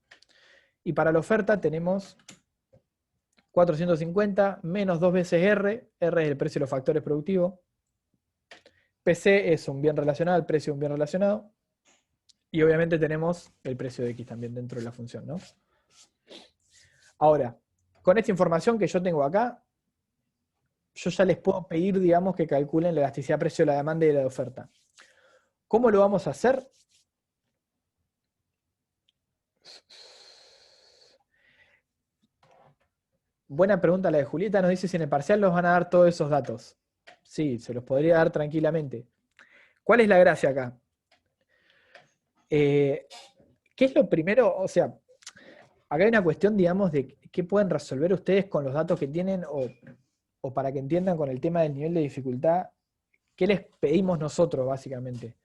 Y para la oferta tenemos 450 menos 2 veces R. R es el precio de los factores productivos. PC es un bien relacionado, el precio de un bien relacionado. Y obviamente tenemos el precio de X también dentro de la función, ¿no? Ahora, con esta información que yo tengo acá, yo ya les puedo pedir, digamos, que calculen la elasticidad precio de la demanda y de la oferta. ¿Cómo lo vamos a hacer? Buena pregunta la de Julieta, nos dice si en el parcial nos van a dar todos esos datos. Sí, se los podría dar tranquilamente. ¿Cuál es la gracia acá? ¿Qué es lo primero? O sea, acá hay una cuestión, digamos, de qué pueden resolver ustedes con los datos que tienen o para que entiendan con el tema del nivel de dificultad ¿Qué les pedimos nosotros, básicamente?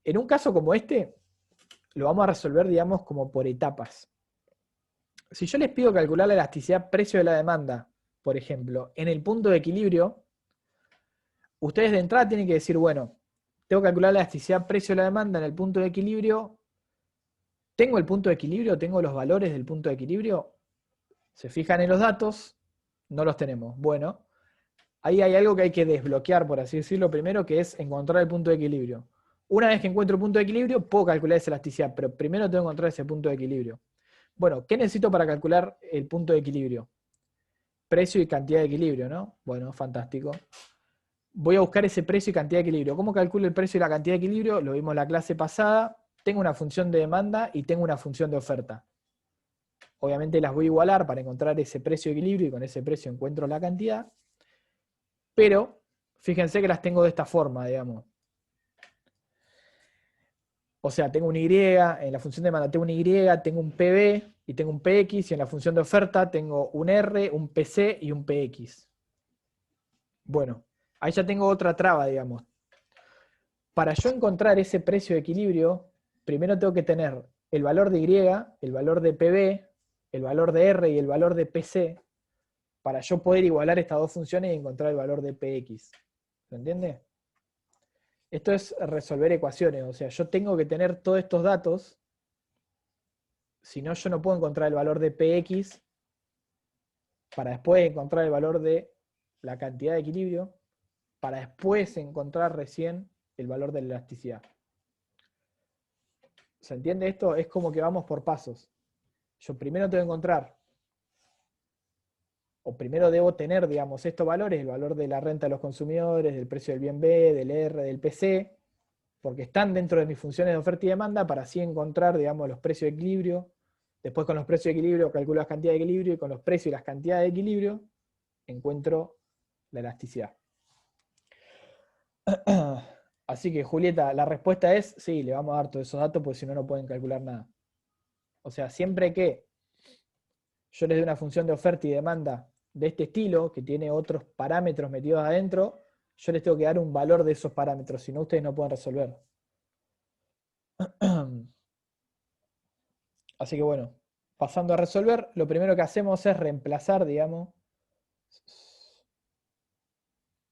En un caso como este, lo vamos a resolver, digamos, como por etapas. Si yo les pido calcular la elasticidad precio de la demanda, por ejemplo, en el punto de equilibrio, ustedes de entrada tienen que decir, bueno, tengo que calcular la elasticidad precio de la demanda en el punto de equilibrio. ¿Tengo el punto de equilibrio? ¿Tengo los valores del punto de equilibrio? Se fijan en los datos, no los tenemos. Bueno, ahí hay algo que hay que desbloquear, por así decirlo, primero, que es encontrar el punto de equilibrio. Una vez que encuentro el punto de equilibrio, puedo calcular esa elasticidad, pero primero tengo que encontrar ese punto de equilibrio. Bueno, ¿qué necesito para calcular el punto de equilibrio? Precio y cantidad de equilibrio, ¿no? Bueno, fantástico. Voy a buscar ese precio y cantidad de equilibrio. ¿Cómo calculo el precio y la cantidad de equilibrio? Lo vimos en la clase pasada. Tengo una función de demanda y tengo una función de oferta. Obviamente las voy a igualar para encontrar ese precio de equilibrio y con ese precio encuentro la cantidad. Pero fíjense que las tengo de esta forma, digamos. O sea, tengo un Y, en la función de demanda tengo un Y, tengo un PB y tengo un PX, y en la función de oferta tengo un R, un PC y un PX. Bueno, ahí ya tengo otra traba, digamos. Para yo encontrar ese precio de equilibrio, primero tengo que tener el valor de Y, el valor de PB, el valor de R y el valor de PC, para yo poder igualar estas dos funciones y encontrar el valor de PX. ¿Se entiende? Esto es resolver ecuaciones, o sea, yo tengo que tener todos estos datos, si no yo no puedo encontrar el valor de PX para después encontrar el valor de la cantidad de equilibrio, para después encontrar recién el valor de la elasticidad. ¿Se entiende esto? Es como que vamos por pasos. Yo primero tengo que encontrar, o primero debo tener, digamos, estos valores, el valor de la renta de los consumidores, del precio del bien B, del R, del PC, porque están dentro de mis funciones de oferta y demanda, para así encontrar, digamos, los precios de equilibrio. Después con los precios de equilibrio calculo las cantidades de equilibrio, y con los precios y las cantidades de equilibrio encuentro la elasticidad. Así que, Julieta, la respuesta es sí, le vamos a dar todos esos datos, porque si no, no pueden calcular nada. O sea, siempre que yo les dé una función de oferta y demanda de este estilo, que tiene otros parámetros metidos adentro, yo les tengo que dar un valor de esos parámetros, si no ustedes no pueden resolver. Así que bueno, pasando a resolver, lo primero que hacemos es reemplazar, digamos.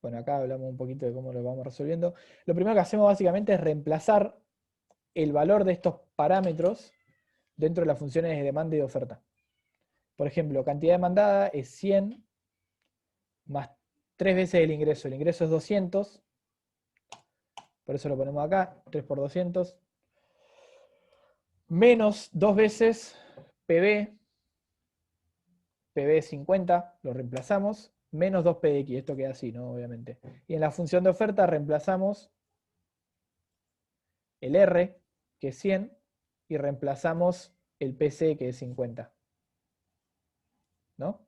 Bueno, acá hablamos un poquito de cómo lo vamos resolviendo. Lo primero que hacemos básicamente es reemplazar el valor de estos parámetros dentro de las funciones de demanda y de oferta. Por ejemplo, cantidad demandada es 100 más 3 veces el ingreso. El ingreso es 200, por eso lo ponemos acá, 3 por 200. Menos 2 veces PB, PB es 50, lo reemplazamos, menos 2PX, esto queda así, ¿no? Obviamente. Y en la función de oferta reemplazamos el R, que es 100, y reemplazamos el PC, que es 50. ¿No?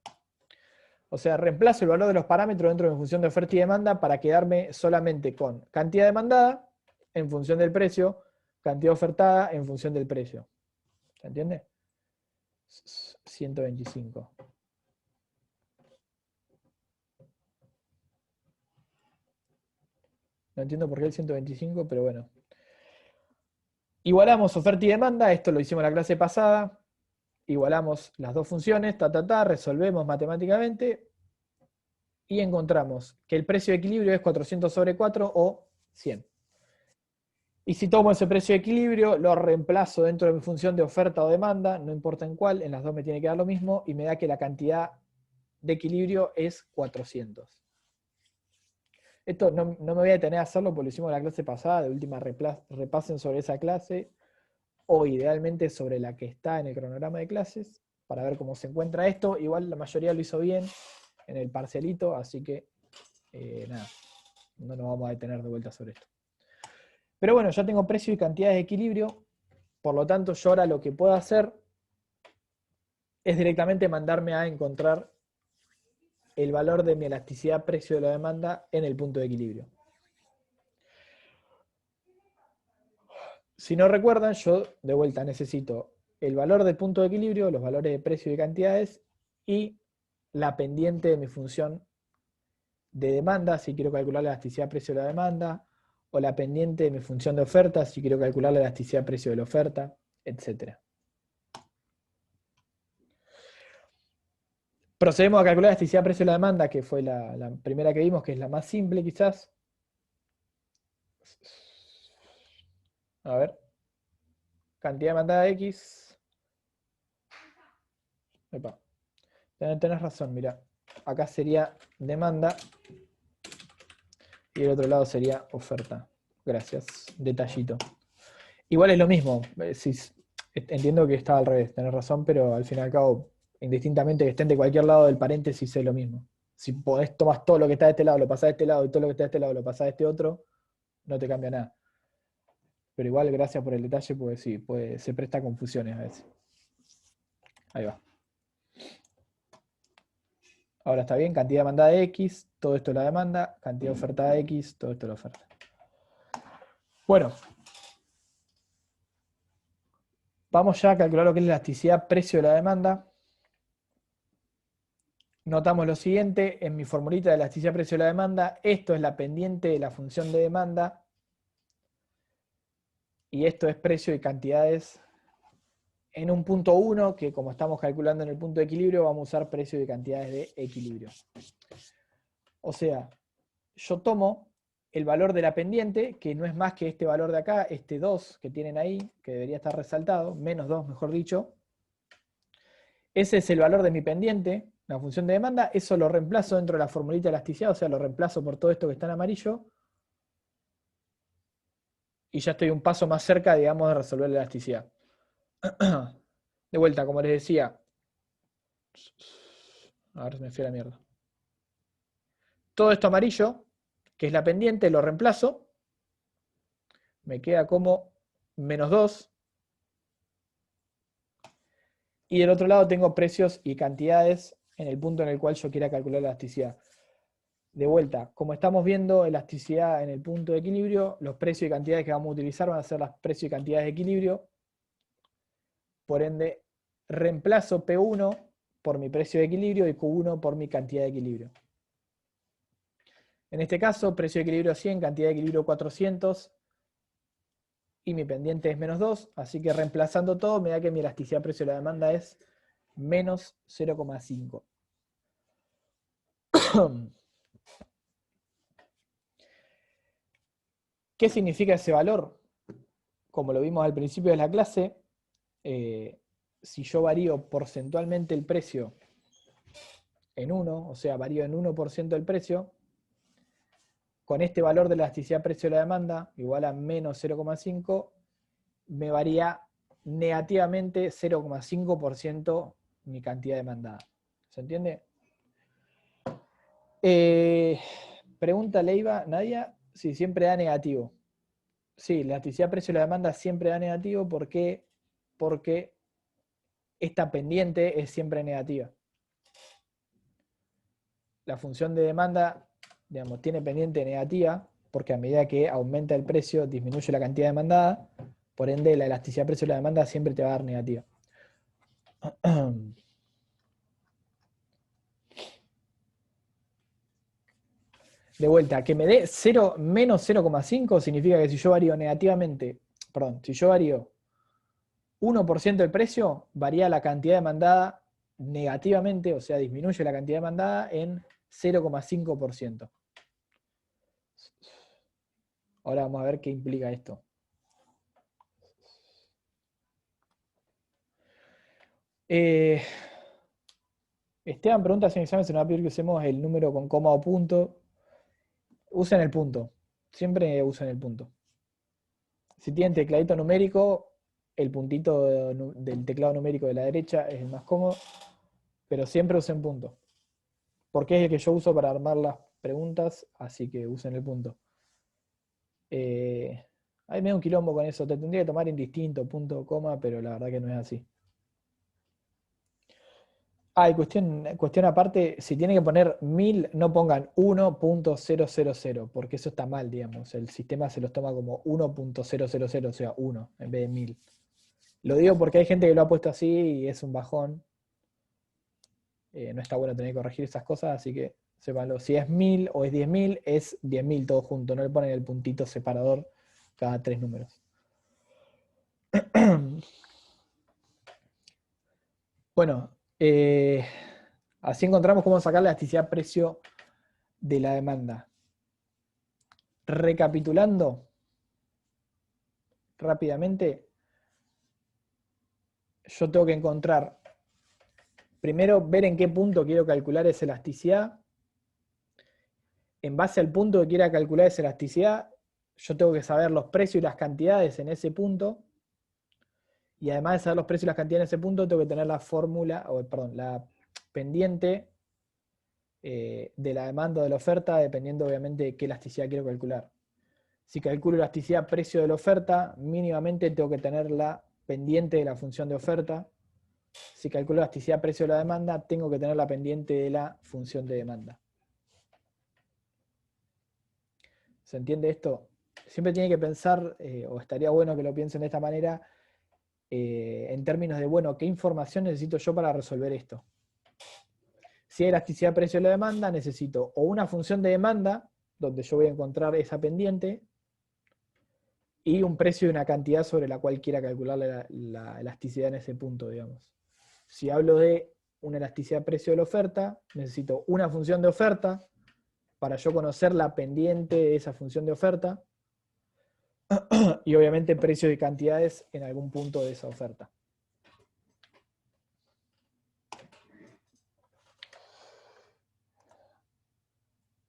O sea, reemplazo el valor de los parámetros dentro de mi función de oferta y demanda para quedarme solamente con cantidad demandada en función del precio, cantidad ofertada en función del precio. ¿Se entiende? 125. No entiendo por qué el 125, pero bueno. Igualamos oferta y demanda, esto lo hicimos en la clase pasada. Igualamos las dos funciones, resolvemos matemáticamente y encontramos que el precio de equilibrio es 400 sobre 4 o 100. Y si tomo ese precio de equilibrio, lo reemplazo dentro de mi función de oferta o demanda, no importa en cuál, en las dos me tiene que dar lo mismo, y me da que la cantidad de equilibrio es 400. Esto no me voy a detener a hacerlo porque lo hicimos en la clase pasada, de última repasen sobre esa clase, o idealmente sobre la que está en el cronograma de clases, para ver cómo se encuentra esto. Igual la mayoría lo hizo bien en el parcialito, así que nada, no nos vamos a detener de vuelta sobre esto. Pero bueno, ya tengo precio y cantidades de equilibrio, por lo tanto yo ahora lo que puedo hacer es directamente mandarme a encontrar el valor de mi elasticidad precio de la demanda en el punto de equilibrio. Si no recuerdan, yo de vuelta necesito el valor del punto de equilibrio, los valores de precio y cantidades, y la pendiente de mi función de demanda, si quiero calcular la elasticidad precio de la demanda, o la pendiente de mi función de oferta, si quiero calcular la elasticidad precio de la oferta, etc. Procedemos a calcular la elasticidad precio de la demanda, que fue la primera que vimos, que es la más simple quizás. A ver. Cantidad demandada X. Epa. Tenés razón, mira. Acá sería demanda y el otro lado sería oferta. Gracias. Detallito. Igual es lo mismo. Entiendo que estaba al revés, tenés razón, pero al fin y al cabo, indistintamente que estén de cualquier lado del paréntesis, es lo mismo. Si podés, tomás todo lo que está de este lado, lo pasás de este lado, y todo lo que está de este lado, lo pasás de este otro, no te cambia nada. Pero igual, gracias por el detalle, porque sí, se presta a confusiones a veces. Ahí va. Ahora está bien, cantidad demandada de X, todo esto es la demanda, cantidad ofertada de X, todo esto es la oferta. Bueno, vamos ya a calcular lo que es la elasticidad precio de la demanda. Notamos lo siguiente, en mi formulita de elasticidad precio de la demanda, esto es la pendiente de la función de demanda y esto es precio y cantidades en un punto 1, que como estamos calculando en el punto de equilibrio, vamos a usar precio y cantidades de equilibrio. O sea, yo tomo el valor de la pendiente, que no es más que este valor de acá, este 2 que tienen ahí, que debería estar resaltado, menos 2 mejor dicho. Ese es el valor de mi pendiente, la función de demanda, eso lo reemplazo dentro de la formulita de elasticidad, o sea, lo reemplazo por todo esto que está en amarillo, y ya estoy un paso más cerca, digamos, de resolver la elasticidad. De vuelta, como les decía, a ver si me fui a la mierda. Todo esto amarillo, que es la pendiente, lo reemplazo, me queda como menos 2, y del otro lado tengo precios y cantidades en el punto en el cual yo quiera calcular la elasticidad. De vuelta, como estamos viendo elasticidad en el punto de equilibrio, los precios y cantidades que vamos a utilizar van a ser los precios y cantidades de equilibrio. Por ende, reemplazo P1 por mi precio de equilibrio y Q1 por mi cantidad de equilibrio. En este caso, precio de equilibrio 100, cantidad de equilibrio 400 y mi pendiente es menos 2, así que reemplazando todo me da que mi elasticidad precio de la demanda es menos 0,5. ¿Qué significa ese valor? Como lo vimos al principio de la clase, si yo varío porcentualmente el precio en 1, o sea, varío en 1% el precio, con este valor de la elasticidad precio de la demanda, igual a menos 0,5, me varía negativamente 0,5% mi cantidad demandada. ¿Se entiende? Pregunta Leiva, Nadia, si siempre da negativo. Sí, la elasticidad precio de la demanda siempre da negativo. ¿Por qué? Porque esta pendiente es siempre negativa. La función de demanda, digamos, tiene pendiente negativa, porque a medida que aumenta el precio, disminuye la cantidad demandada, por ende la elasticidad precio de la demanda siempre te va a dar negativa. De vuelta, que me dé 0, menos 0,5 significa que si yo varío negativamente, perdón, si yo varío 1% del precio, varía la cantidad demandada negativamente, o sea, disminuye la cantidad demandada en 0,5%. Ahora vamos a ver qué implica esto. Esteban pregunta si en examen se nos va a pedir que usemos el número con coma o punto. Usen el punto. Siempre usen el punto. Si tienen tecladito numérico, el puntito del teclado numérico de la derecha es el más cómodo, pero siempre usen punto. Porque es el que yo uso para armar las preguntas, así que usen el punto. Hay medio un quilombo con eso. Te tendría que tomar indistinto, punto, coma, pero la verdad que no es así. Ah, y cuestión aparte, si tienen que poner 1000, no pongan 1.000, porque eso está mal, digamos. El sistema se los toma como 1.000, o sea, 1 en vez de 1000. Lo digo porque hay gente que lo ha puesto así y es un bajón. No está bueno tener que corregir esas cosas, así que sépanlo. Si es 1000 o es 10.000, es 10.000 todo junto. No le ponen el puntito separador cada 3 números. Bueno, así encontramos cómo sacar la elasticidad precio de la demanda. Recapitulando rápidamente, yo tengo que encontrar, primero ver en qué punto quiero calcular esa elasticidad. En base al punto que quiera calcular esa elasticidad, yo tengo que saber los precios y las cantidades en ese punto. Y además de saber los precios y las cantidades en ese punto, tengo que tener la fórmula, o perdón, la pendiente de la demanda o de la oferta, dependiendo obviamente de qué elasticidad quiero calcular. Si calculo elasticidad precio de la oferta, mínimamente tengo que tener la pendiente de la función de oferta. Si calculo elasticidad precio de la demanda, tengo que tener la pendiente de la función de demanda. ¿Se entiende esto? Siempre tiene que pensar, o estaría bueno que lo piensen de esta manera, en términos de, bueno, ¿qué información necesito yo para resolver esto? Si hay elasticidad precio de la demanda, necesito o una función de demanda, donde yo voy a encontrar esa pendiente, y un precio y una cantidad sobre la cual quiera calcular la elasticidad en ese punto, digamos. Si hablo de una elasticidad precio de la oferta, necesito una función de oferta para yo conocer la pendiente de esa función de oferta, y obviamente precios y cantidades en algún punto de esa oferta.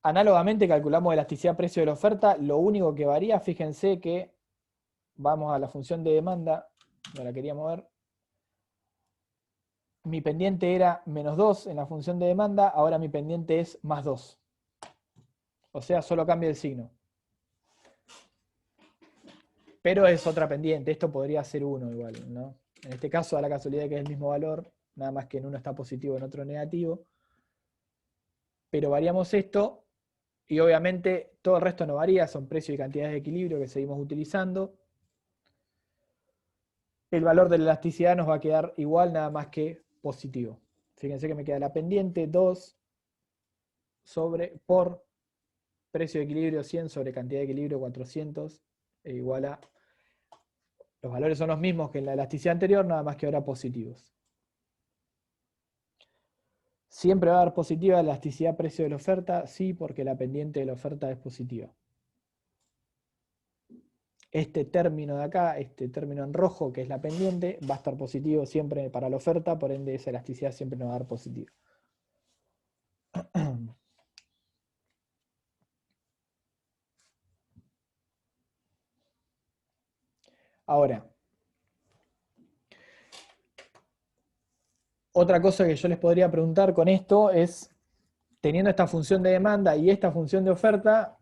Análogamente calculamos elasticidad precio de la oferta. Lo único que varía, fíjense que vamos a la función de demanda, no la quería mover. Mi pendiente era -2 en la función de demanda, ahora mi pendiente es +2. O sea, solo cambia el signo. Pero es otra pendiente, esto podría ser 1 igual, ¿no? En este caso da la casualidad de que es el mismo valor, nada más que en uno está positivo y en otro negativo. Pero variamos esto, y obviamente todo el resto no varía, son precios y cantidades de equilibrio que seguimos utilizando. El valor de la elasticidad nos va a quedar igual, nada más que positivo. Fíjense que me queda la pendiente 2 por precio de equilibrio 100 sobre cantidad de equilibrio 400, igual a... Los valores son los mismos que en la elasticidad anterior, nada más que ahora positivos. ¿Siempre va a haber positiva la elasticidad precio de la oferta? Sí, porque la pendiente de la oferta es positiva. Este término de acá, este término en rojo, que es la pendiente, va a estar positivo siempre para la oferta, por ende esa elasticidad siempre nos va a dar positiva. Ahora, otra cosa que yo les podría preguntar con esto es, teniendo esta función de demanda y esta función de oferta,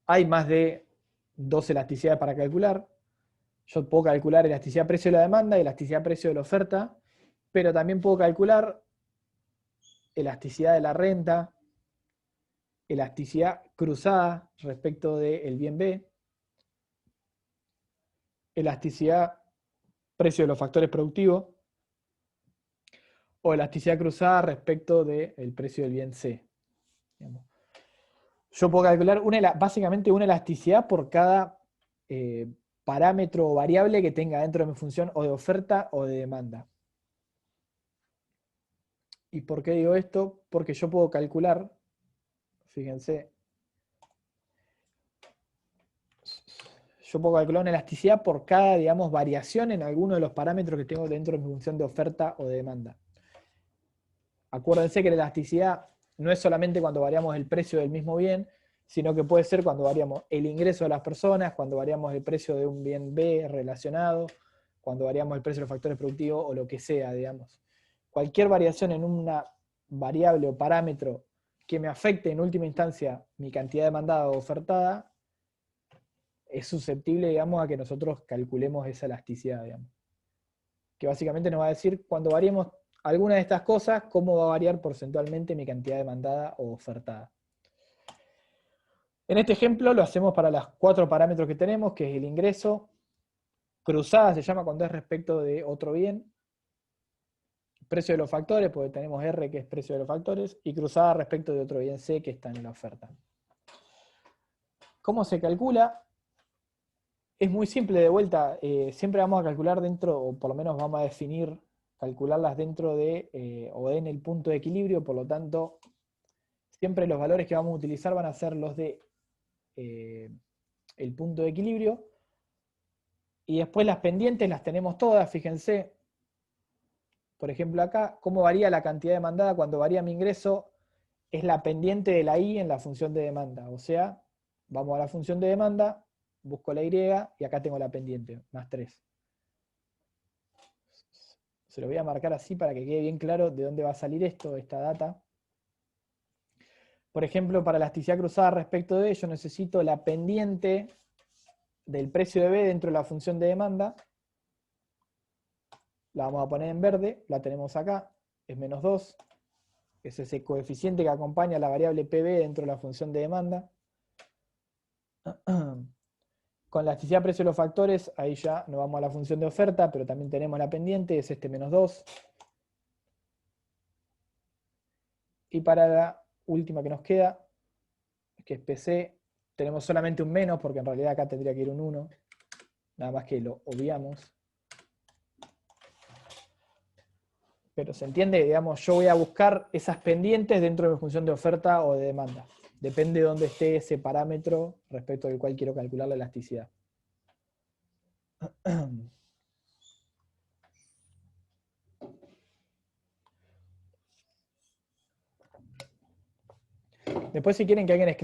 hay más de 2 elasticidades para calcular. Yo puedo calcular elasticidad precio de la demanda y elasticidad precio de la oferta, pero también puedo calcular elasticidad de la renta, elasticidad cruzada respecto del bien B, elasticidad precio de los factores productivos, o elasticidad cruzada respecto del precio del bien C. Yo puedo calcular básicamente una elasticidad por cada parámetro o variable que tenga dentro de mi función o de oferta o de demanda. ¿Y por qué digo esto? Porque yo puedo calcular, fíjense, yo puedo calcular una elasticidad por cada, digamos, variación en alguno de los parámetros que tengo dentro de mi función de oferta o de demanda. Acuérdense que la elasticidad no es solamente cuando variamos el precio del mismo bien, sino que puede ser cuando variamos el ingreso de las personas, cuando variamos el precio de un bien B relacionado, cuando variamos el precio de los factores productivos o lo que sea, digamos. Cualquier variación en una variable o parámetro que me afecte en última instancia mi cantidad demandada o ofertada, es susceptible, digamos, a que nosotros calculemos esa elasticidad, digamos. Que básicamente nos va a decir, cuando variemos alguna de estas cosas, cómo va a variar porcentualmente mi cantidad demandada o ofertada. En este ejemplo lo hacemos para los 4 parámetros que tenemos, que es el ingreso. Cruzada se llama cuando es respecto de otro bien. precio de los factores, porque tenemos R que es precio de los factores, y cruzada respecto de otro bien C que está en la oferta. ¿Cómo se calcula? Es muy simple de vuelta, siempre vamos a calcular dentro, o por lo menos vamos a definir, calcularlas dentro de, o en el punto de equilibrio, por lo tanto, siempre los valores que vamos a utilizar van a ser los de el punto de equilibrio, y después las pendientes las tenemos todas, fíjense, por ejemplo acá, cómo varía la cantidad demandada. Cuando varía mi ingreso, es la pendiente de la I en la función de demanda, o sea, vamos a la función de demanda, busco la Y, y acá tengo la pendiente, más 3. Se lo voy a marcar así para que quede bien claro de dónde va a salir esto, esta data. Por ejemplo, para elasticidad cruzada respecto de ello, necesito la pendiente del precio de B dentro de la función de demanda. La vamos a poner en verde, la tenemos acá, es menos 2. Es ese coeficiente que acompaña a la variable PB dentro de la función de demanda. Con la elasticidad precio de los factores, ahí ya nos vamos a la función de oferta, pero también tenemos la pendiente, es este menos 2. Y para la última que nos queda, que es PC, tenemos solamente un menos, porque en realidad acá tendría que ir un 1. Nada más que lo obviamos. Pero se entiende, digamos, yo voy a buscar esas pendientes dentro de mi función de oferta o de demanda. Depende de dónde esté ese parámetro respecto del cual quiero calcular la elasticidad. Después, si quieren que alguien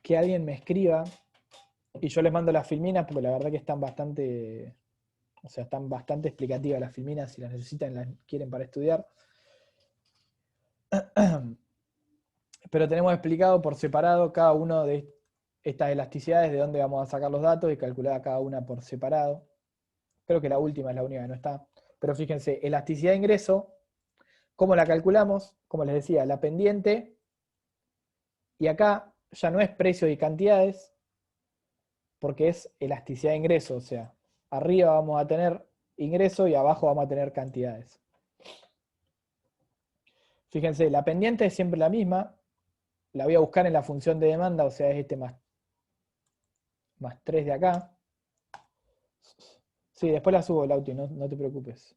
que alguien me escriba y yo les mando las filminas, porque la verdad que están bastante, o sea, están bastante explicativas las filminas, si las necesitan, las quieren para estudiar. Pero tenemos explicado por separado cada uno de estas elasticidades, de dónde vamos a sacar los datos y calcular cada una por separado. Creo que la última es la única que no está. Pero fíjense, elasticidad de ingreso, ¿cómo la calculamos? Como les decía, la pendiente, y acá ya no es precio y cantidades, porque es elasticidad de ingreso, o sea, arriba vamos a tener ingreso y abajo vamos a tener cantidades. Fíjense, la pendiente es siempre la misma, la voy a buscar en la función de demanda, o sea, es este más 3 de acá. Sí, después la subo, Lauti, no te preocupes.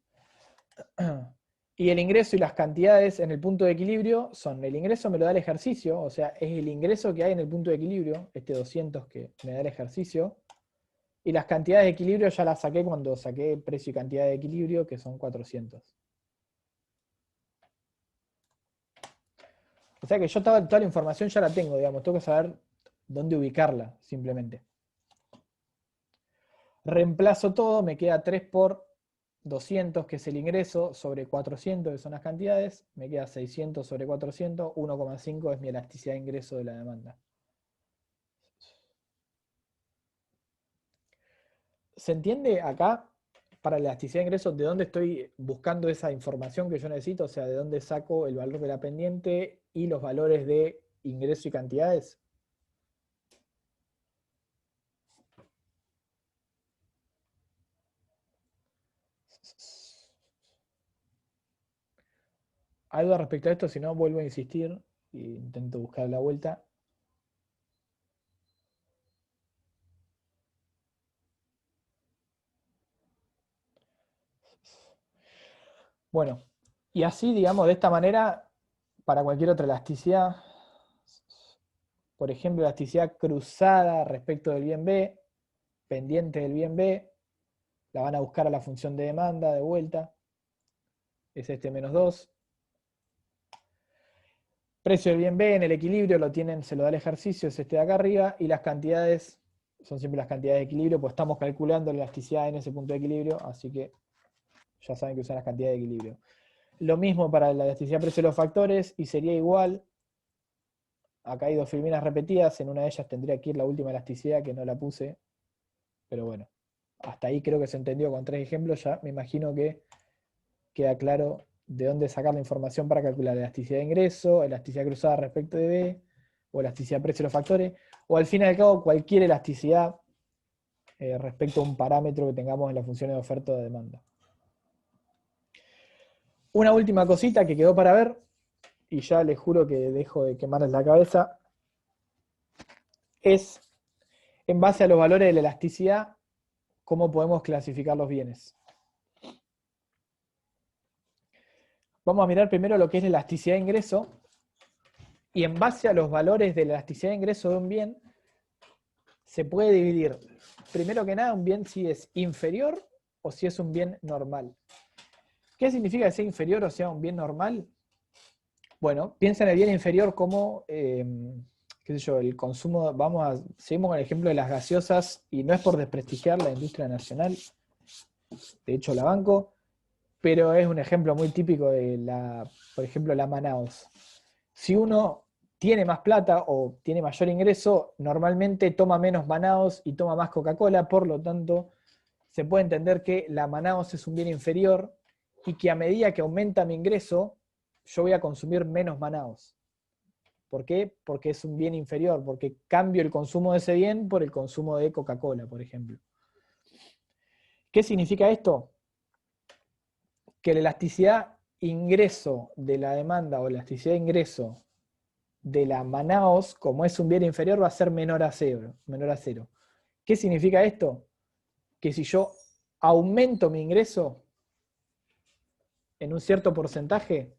Y el ingreso y las cantidades en el punto de equilibrio son, el ingreso me lo da el ejercicio, o sea, es el ingreso que hay en el punto de equilibrio, este 200 que me da el ejercicio, y las cantidades de equilibrio ya las saqué cuando saqué precio y cantidad de equilibrio, que son 400. O sea que yo toda la información ya la tengo, digamos, tengo que saber dónde ubicarla, simplemente. Reemplazo todo, me queda 3 por 200, que es el ingreso, sobre 400, que son las cantidades, me queda 600 sobre 400, 1,5 es mi elasticidad de ingreso de la demanda. ¿Se entiende acá, para la elasticidad de ingreso, de dónde estoy buscando esa información que yo necesito? O sea, de dónde saco el valor de la pendiente y los valores de ingreso y cantidades. Algo respecto a esto, si no vuelvo a insistir e intento buscar la vuelta. Bueno, y así, digamos, de esta manera, para cualquier otra elasticidad, por ejemplo, elasticidad cruzada respecto del bien B, pendiente del bien B, la van a buscar a la función de demanda de vuelta, es este menos 2. Precio del bien B en el equilibrio lo tienen, se lo da el ejercicio, es este de acá arriba, y las cantidades son siempre las cantidades de equilibrio, pues estamos calculando la elasticidad en ese punto de equilibrio, así que ya saben que usan las cantidades de equilibrio. Lo mismo para la elasticidad precio de los factores, y sería igual. Acá hay dos filminas repetidas, en una de ellas tendría que ir la última elasticidad, que no la puse, pero bueno, hasta ahí creo que se entendió con 3 ejemplos, ya me imagino que queda claro de dónde sacar la información para calcular la elasticidad de ingreso, elasticidad cruzada respecto de B, o elasticidad precio de los factores, o al fin y al cabo cualquier elasticidad respecto a un parámetro que tengamos en la función de oferta o de demanda. Una última cosita que quedó para ver, y ya les juro que dejo de quemarles la cabeza, es en base a los valores de la elasticidad, cómo podemos clasificar los bienes. Vamos a mirar primero lo que es la elasticidad de ingreso, y en base a los valores de la elasticidad de ingreso de un bien, se puede dividir, primero que nada, un bien si es inferior o si es un bien normal. ¿Qué significa que sea inferior o sea un bien normal? Bueno, piensa en el bien inferior como, qué sé yo, el consumo, seguimos con el ejemplo de las gaseosas, y no es por desprestigiar la industria nacional, de hecho la banco, pero es un ejemplo muy típico de por ejemplo, la Manaos. Si uno tiene más plata o tiene mayor ingreso, normalmente toma menos Manaos y toma más Coca-Cola, por lo tanto, se puede entender que la Manaos es un bien inferior y que a medida que aumenta mi ingreso, yo voy a consumir menos Manaos. ¿Por qué? Porque es un bien inferior, porque cambio el consumo de ese bien por el consumo de Coca-Cola, por ejemplo. ¿Qué significa esto? Que la elasticidad ingreso de la demanda o elasticidad ingreso de la Manaos, como es un bien inferior, va a ser menor a cero, menor a cero. ¿Qué significa esto? Que si yo aumento mi ingreso en un cierto porcentaje,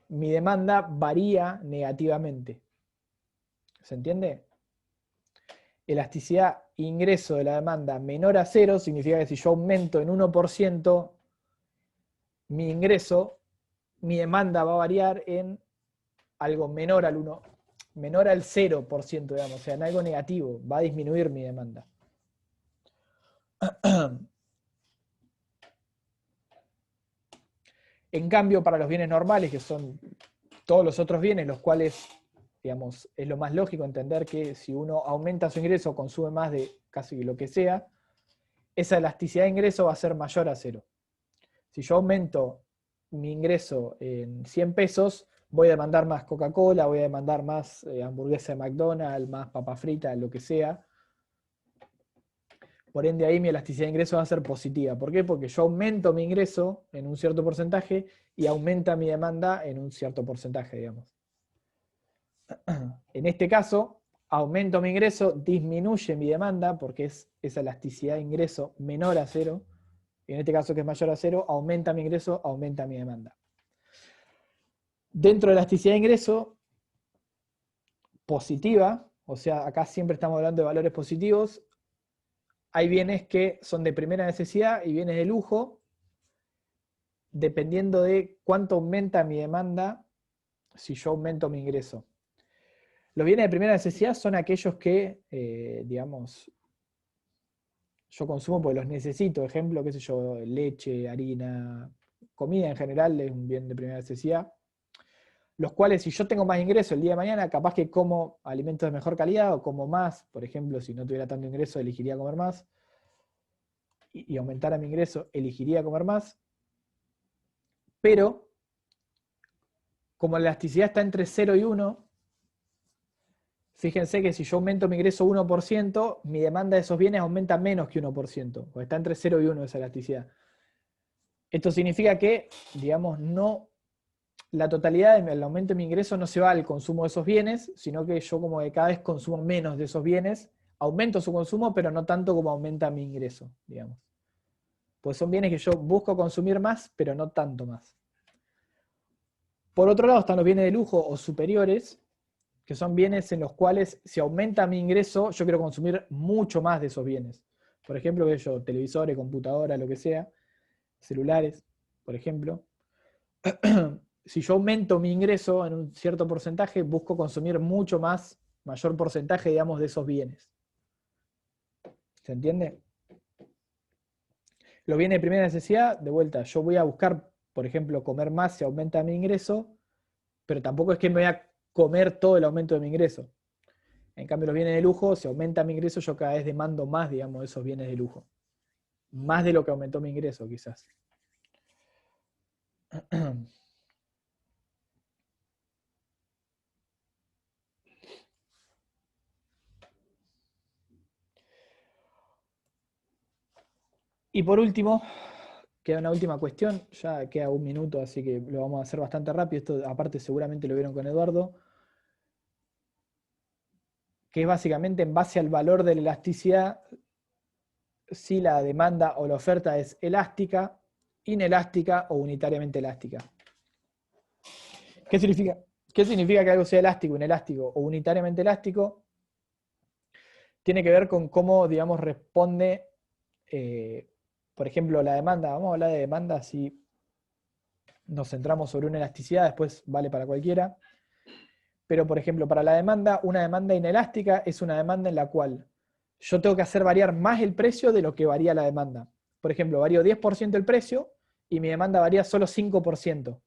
mi demanda varía negativamente. ¿Se entiende? Elasticidad ingreso de la demanda menor a cero significa que si yo aumento en 1% mi ingreso, mi demanda va a variar en algo menor al 1, menor al 0%, digamos, o sea, en algo negativo, va a disminuir mi demanda. En cambio, para los bienes normales, que son todos los otros bienes, los cuales, digamos, es lo más lógico entender que si uno aumenta su ingreso, consume más de casi lo que sea, esa elasticidad de ingreso va a ser mayor a cero. Si yo aumento mi ingreso en 100 pesos, voy a demandar más Coca-Cola, voy a demandar más hamburguesa de McDonald's, más papa frita, lo que sea. Por ende, ahí mi elasticidad de ingreso va a ser positiva. ¿Por qué? Porque yo aumento mi ingreso en un cierto porcentaje y aumenta mi demanda en un cierto porcentaje, digamos. En este caso, aumento mi ingreso, disminuye mi demanda, porque es esa elasticidad de ingreso menor a cero. Y en este caso, que es mayor a cero, aumenta mi ingreso, aumenta mi demanda. Dentro de la elasticidad de ingreso positiva, o sea, acá siempre estamos hablando de valores positivos, hay bienes que son de primera necesidad y bienes de lujo, dependiendo de cuánto aumenta mi demanda si yo aumento mi ingreso. Los bienes de primera necesidad son aquellos que, digamos, yo consumo porque los necesito. Ejemplo, qué sé yo, leche, harina, comida en general es un bien de primera necesidad. Los cuales, si yo tengo más ingreso el día de mañana, capaz que como alimentos de mejor calidad o como más. Por ejemplo, si no tuviera tanto ingreso, elegiría comer más. Y aumentara mi ingreso, elegiría comer más. Pero, como la elasticidad está entre 0 y 1, fíjense que si yo aumento mi ingreso 1%, mi demanda de esos bienes aumenta menos que 1%, porque está entre 0 y 1 esa elasticidad. Esto significa que, digamos, no, la totalidad del aumento de mi ingreso no se va al consumo de esos bienes, sino que yo como que cada vez consumo menos de esos bienes, aumento su consumo, pero no tanto como aumenta mi ingreso, digamos. Pues son bienes que yo busco consumir más, pero no tanto más. Por otro lado están los bienes de lujo o superiores, que son bienes en los cuales si aumenta mi ingreso, yo quiero consumir mucho más de esos bienes. Por ejemplo, televisores, computadoras, lo que sea, celulares, por ejemplo. Si yo aumento mi ingreso en un cierto porcentaje, busco consumir mucho más, mayor porcentaje, digamos, de esos bienes. ¿Se entiende? Los bienes de primera necesidad, de vuelta, yo voy a buscar, por ejemplo, comer más si aumenta mi ingreso, pero tampoco es que me voy a comer todo el aumento de mi ingreso. En cambio, los bienes de lujo, si aumenta mi ingreso, yo cada vez demando más, digamos, de esos bienes de lujo. Más de lo que aumentó mi ingreso, quizás. Y por último, queda una última cuestión, ya queda un minuto, así que lo vamos a hacer bastante rápido. Esto aparte seguramente lo vieron con Eduardo, que es básicamente en base al valor de la elasticidad, si la demanda o la oferta es elástica, inelástica o unitariamente elástica. ¿Qué significa? ¿Qué significa que algo sea elástico, inelástico o unitariamente elástico? Tiene que ver con cómo, digamos, responde, por ejemplo, la demanda. Vamos a hablar de demanda si nos centramos sobre una elasticidad, después vale para cualquiera. Pero, por ejemplo, para la demanda, una demanda inelástica es una demanda en la cual yo tengo que hacer variar más el precio de lo que varía la demanda. Por ejemplo, varío 10% el precio y mi demanda varía solo 5%.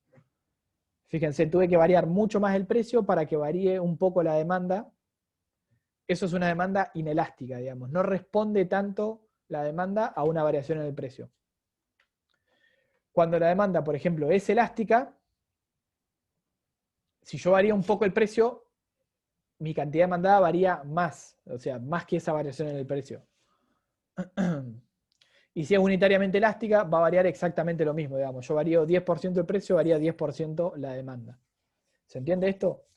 Fíjense, tuve que variar mucho más el precio para que varíe un poco la demanda. Eso es una demanda inelástica, digamos. No responde tanto la demanda a una variación en el precio. Cuando la demanda, por ejemplo, es elástica, si yo varía un poco el precio, mi cantidad demandada varía más, o sea, más que esa variación en el precio. Y si es unitariamente elástica, va a variar exactamente lo mismo, digamos. Yo varío 10% el precio, varía 10% la demanda. ¿Se entiende esto?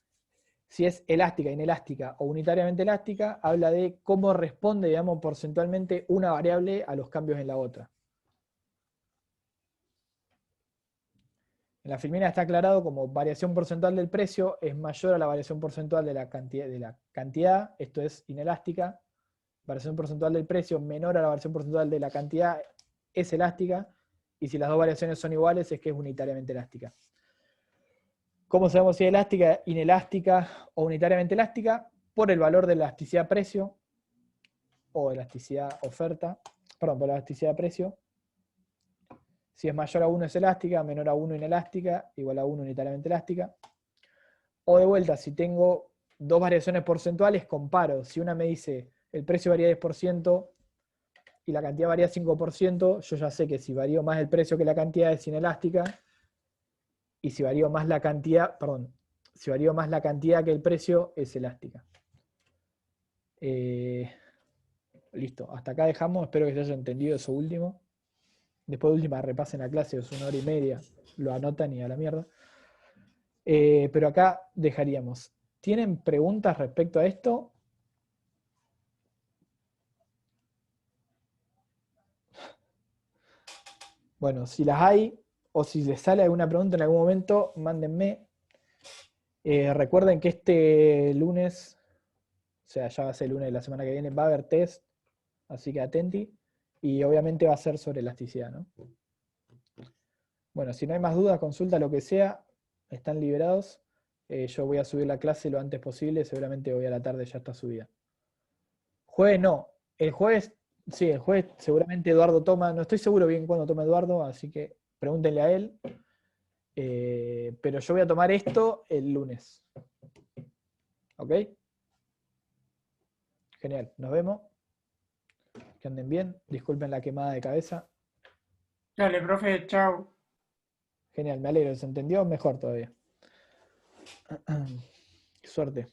Si es elástica, inelástica o unitariamente elástica, habla de cómo responde, digamos, porcentualmente una variable a los cambios en la otra. En la filmina está aclarado como variación porcentual del precio es mayor a la variación porcentual de la cantidad, esto es inelástica. Variación porcentual del precio menor a la variación porcentual de la cantidad es elástica, y si las dos variaciones son iguales es que es unitariamente elástica. ¿Cómo sabemos si es elástica, inelástica o unitariamente elástica? Por el valor de elasticidad precio o elasticidad oferta, perdón, por la elasticidad precio. Si es mayor a 1 es elástica, menor a 1 inelástica, igual a 1 unitariamente elástica. O de vuelta, si tengo dos variaciones porcentuales, comparo. Si una me dice el precio varía 10% y la cantidad varía 5%, yo ya sé que si varío más el precio que la cantidad es inelástica, y si varío más la cantidad, perdón, si varío más la cantidad que el precio es elástica. Listo, hasta acá dejamos, espero que se haya entendido eso último. Después de última repasen la clase, es 1 hora y media, lo anotan y a la mierda. Pero acá dejaríamos. ¿Tienen preguntas respecto a esto? Bueno, si las hay, o si les sale alguna pregunta en algún momento, mándenme. Recuerden que este lunes, o sea, ya va a ser el lunes de la semana que viene, va a haber test, así que atenti. Y obviamente va a ser sobre elasticidad, ¿no? Bueno, si no hay más dudas, consulta, lo que sea, están liberados. Yo voy a subir la clase lo antes posible, seguramente hoy a la tarde ya está subida. Jueves no, el jueves, sí, el jueves seguramente Eduardo toma, no estoy seguro bien cuándo toma Eduardo, así que pregúntenle a él. Pero yo voy a tomar esto el lunes. ¿Ok? Genial, nos vemos. Que anden bien, disculpen la quemada de cabeza. Dale, profe, chao. Genial, me alegro, ¿se entendió? Mejor todavía. Suerte.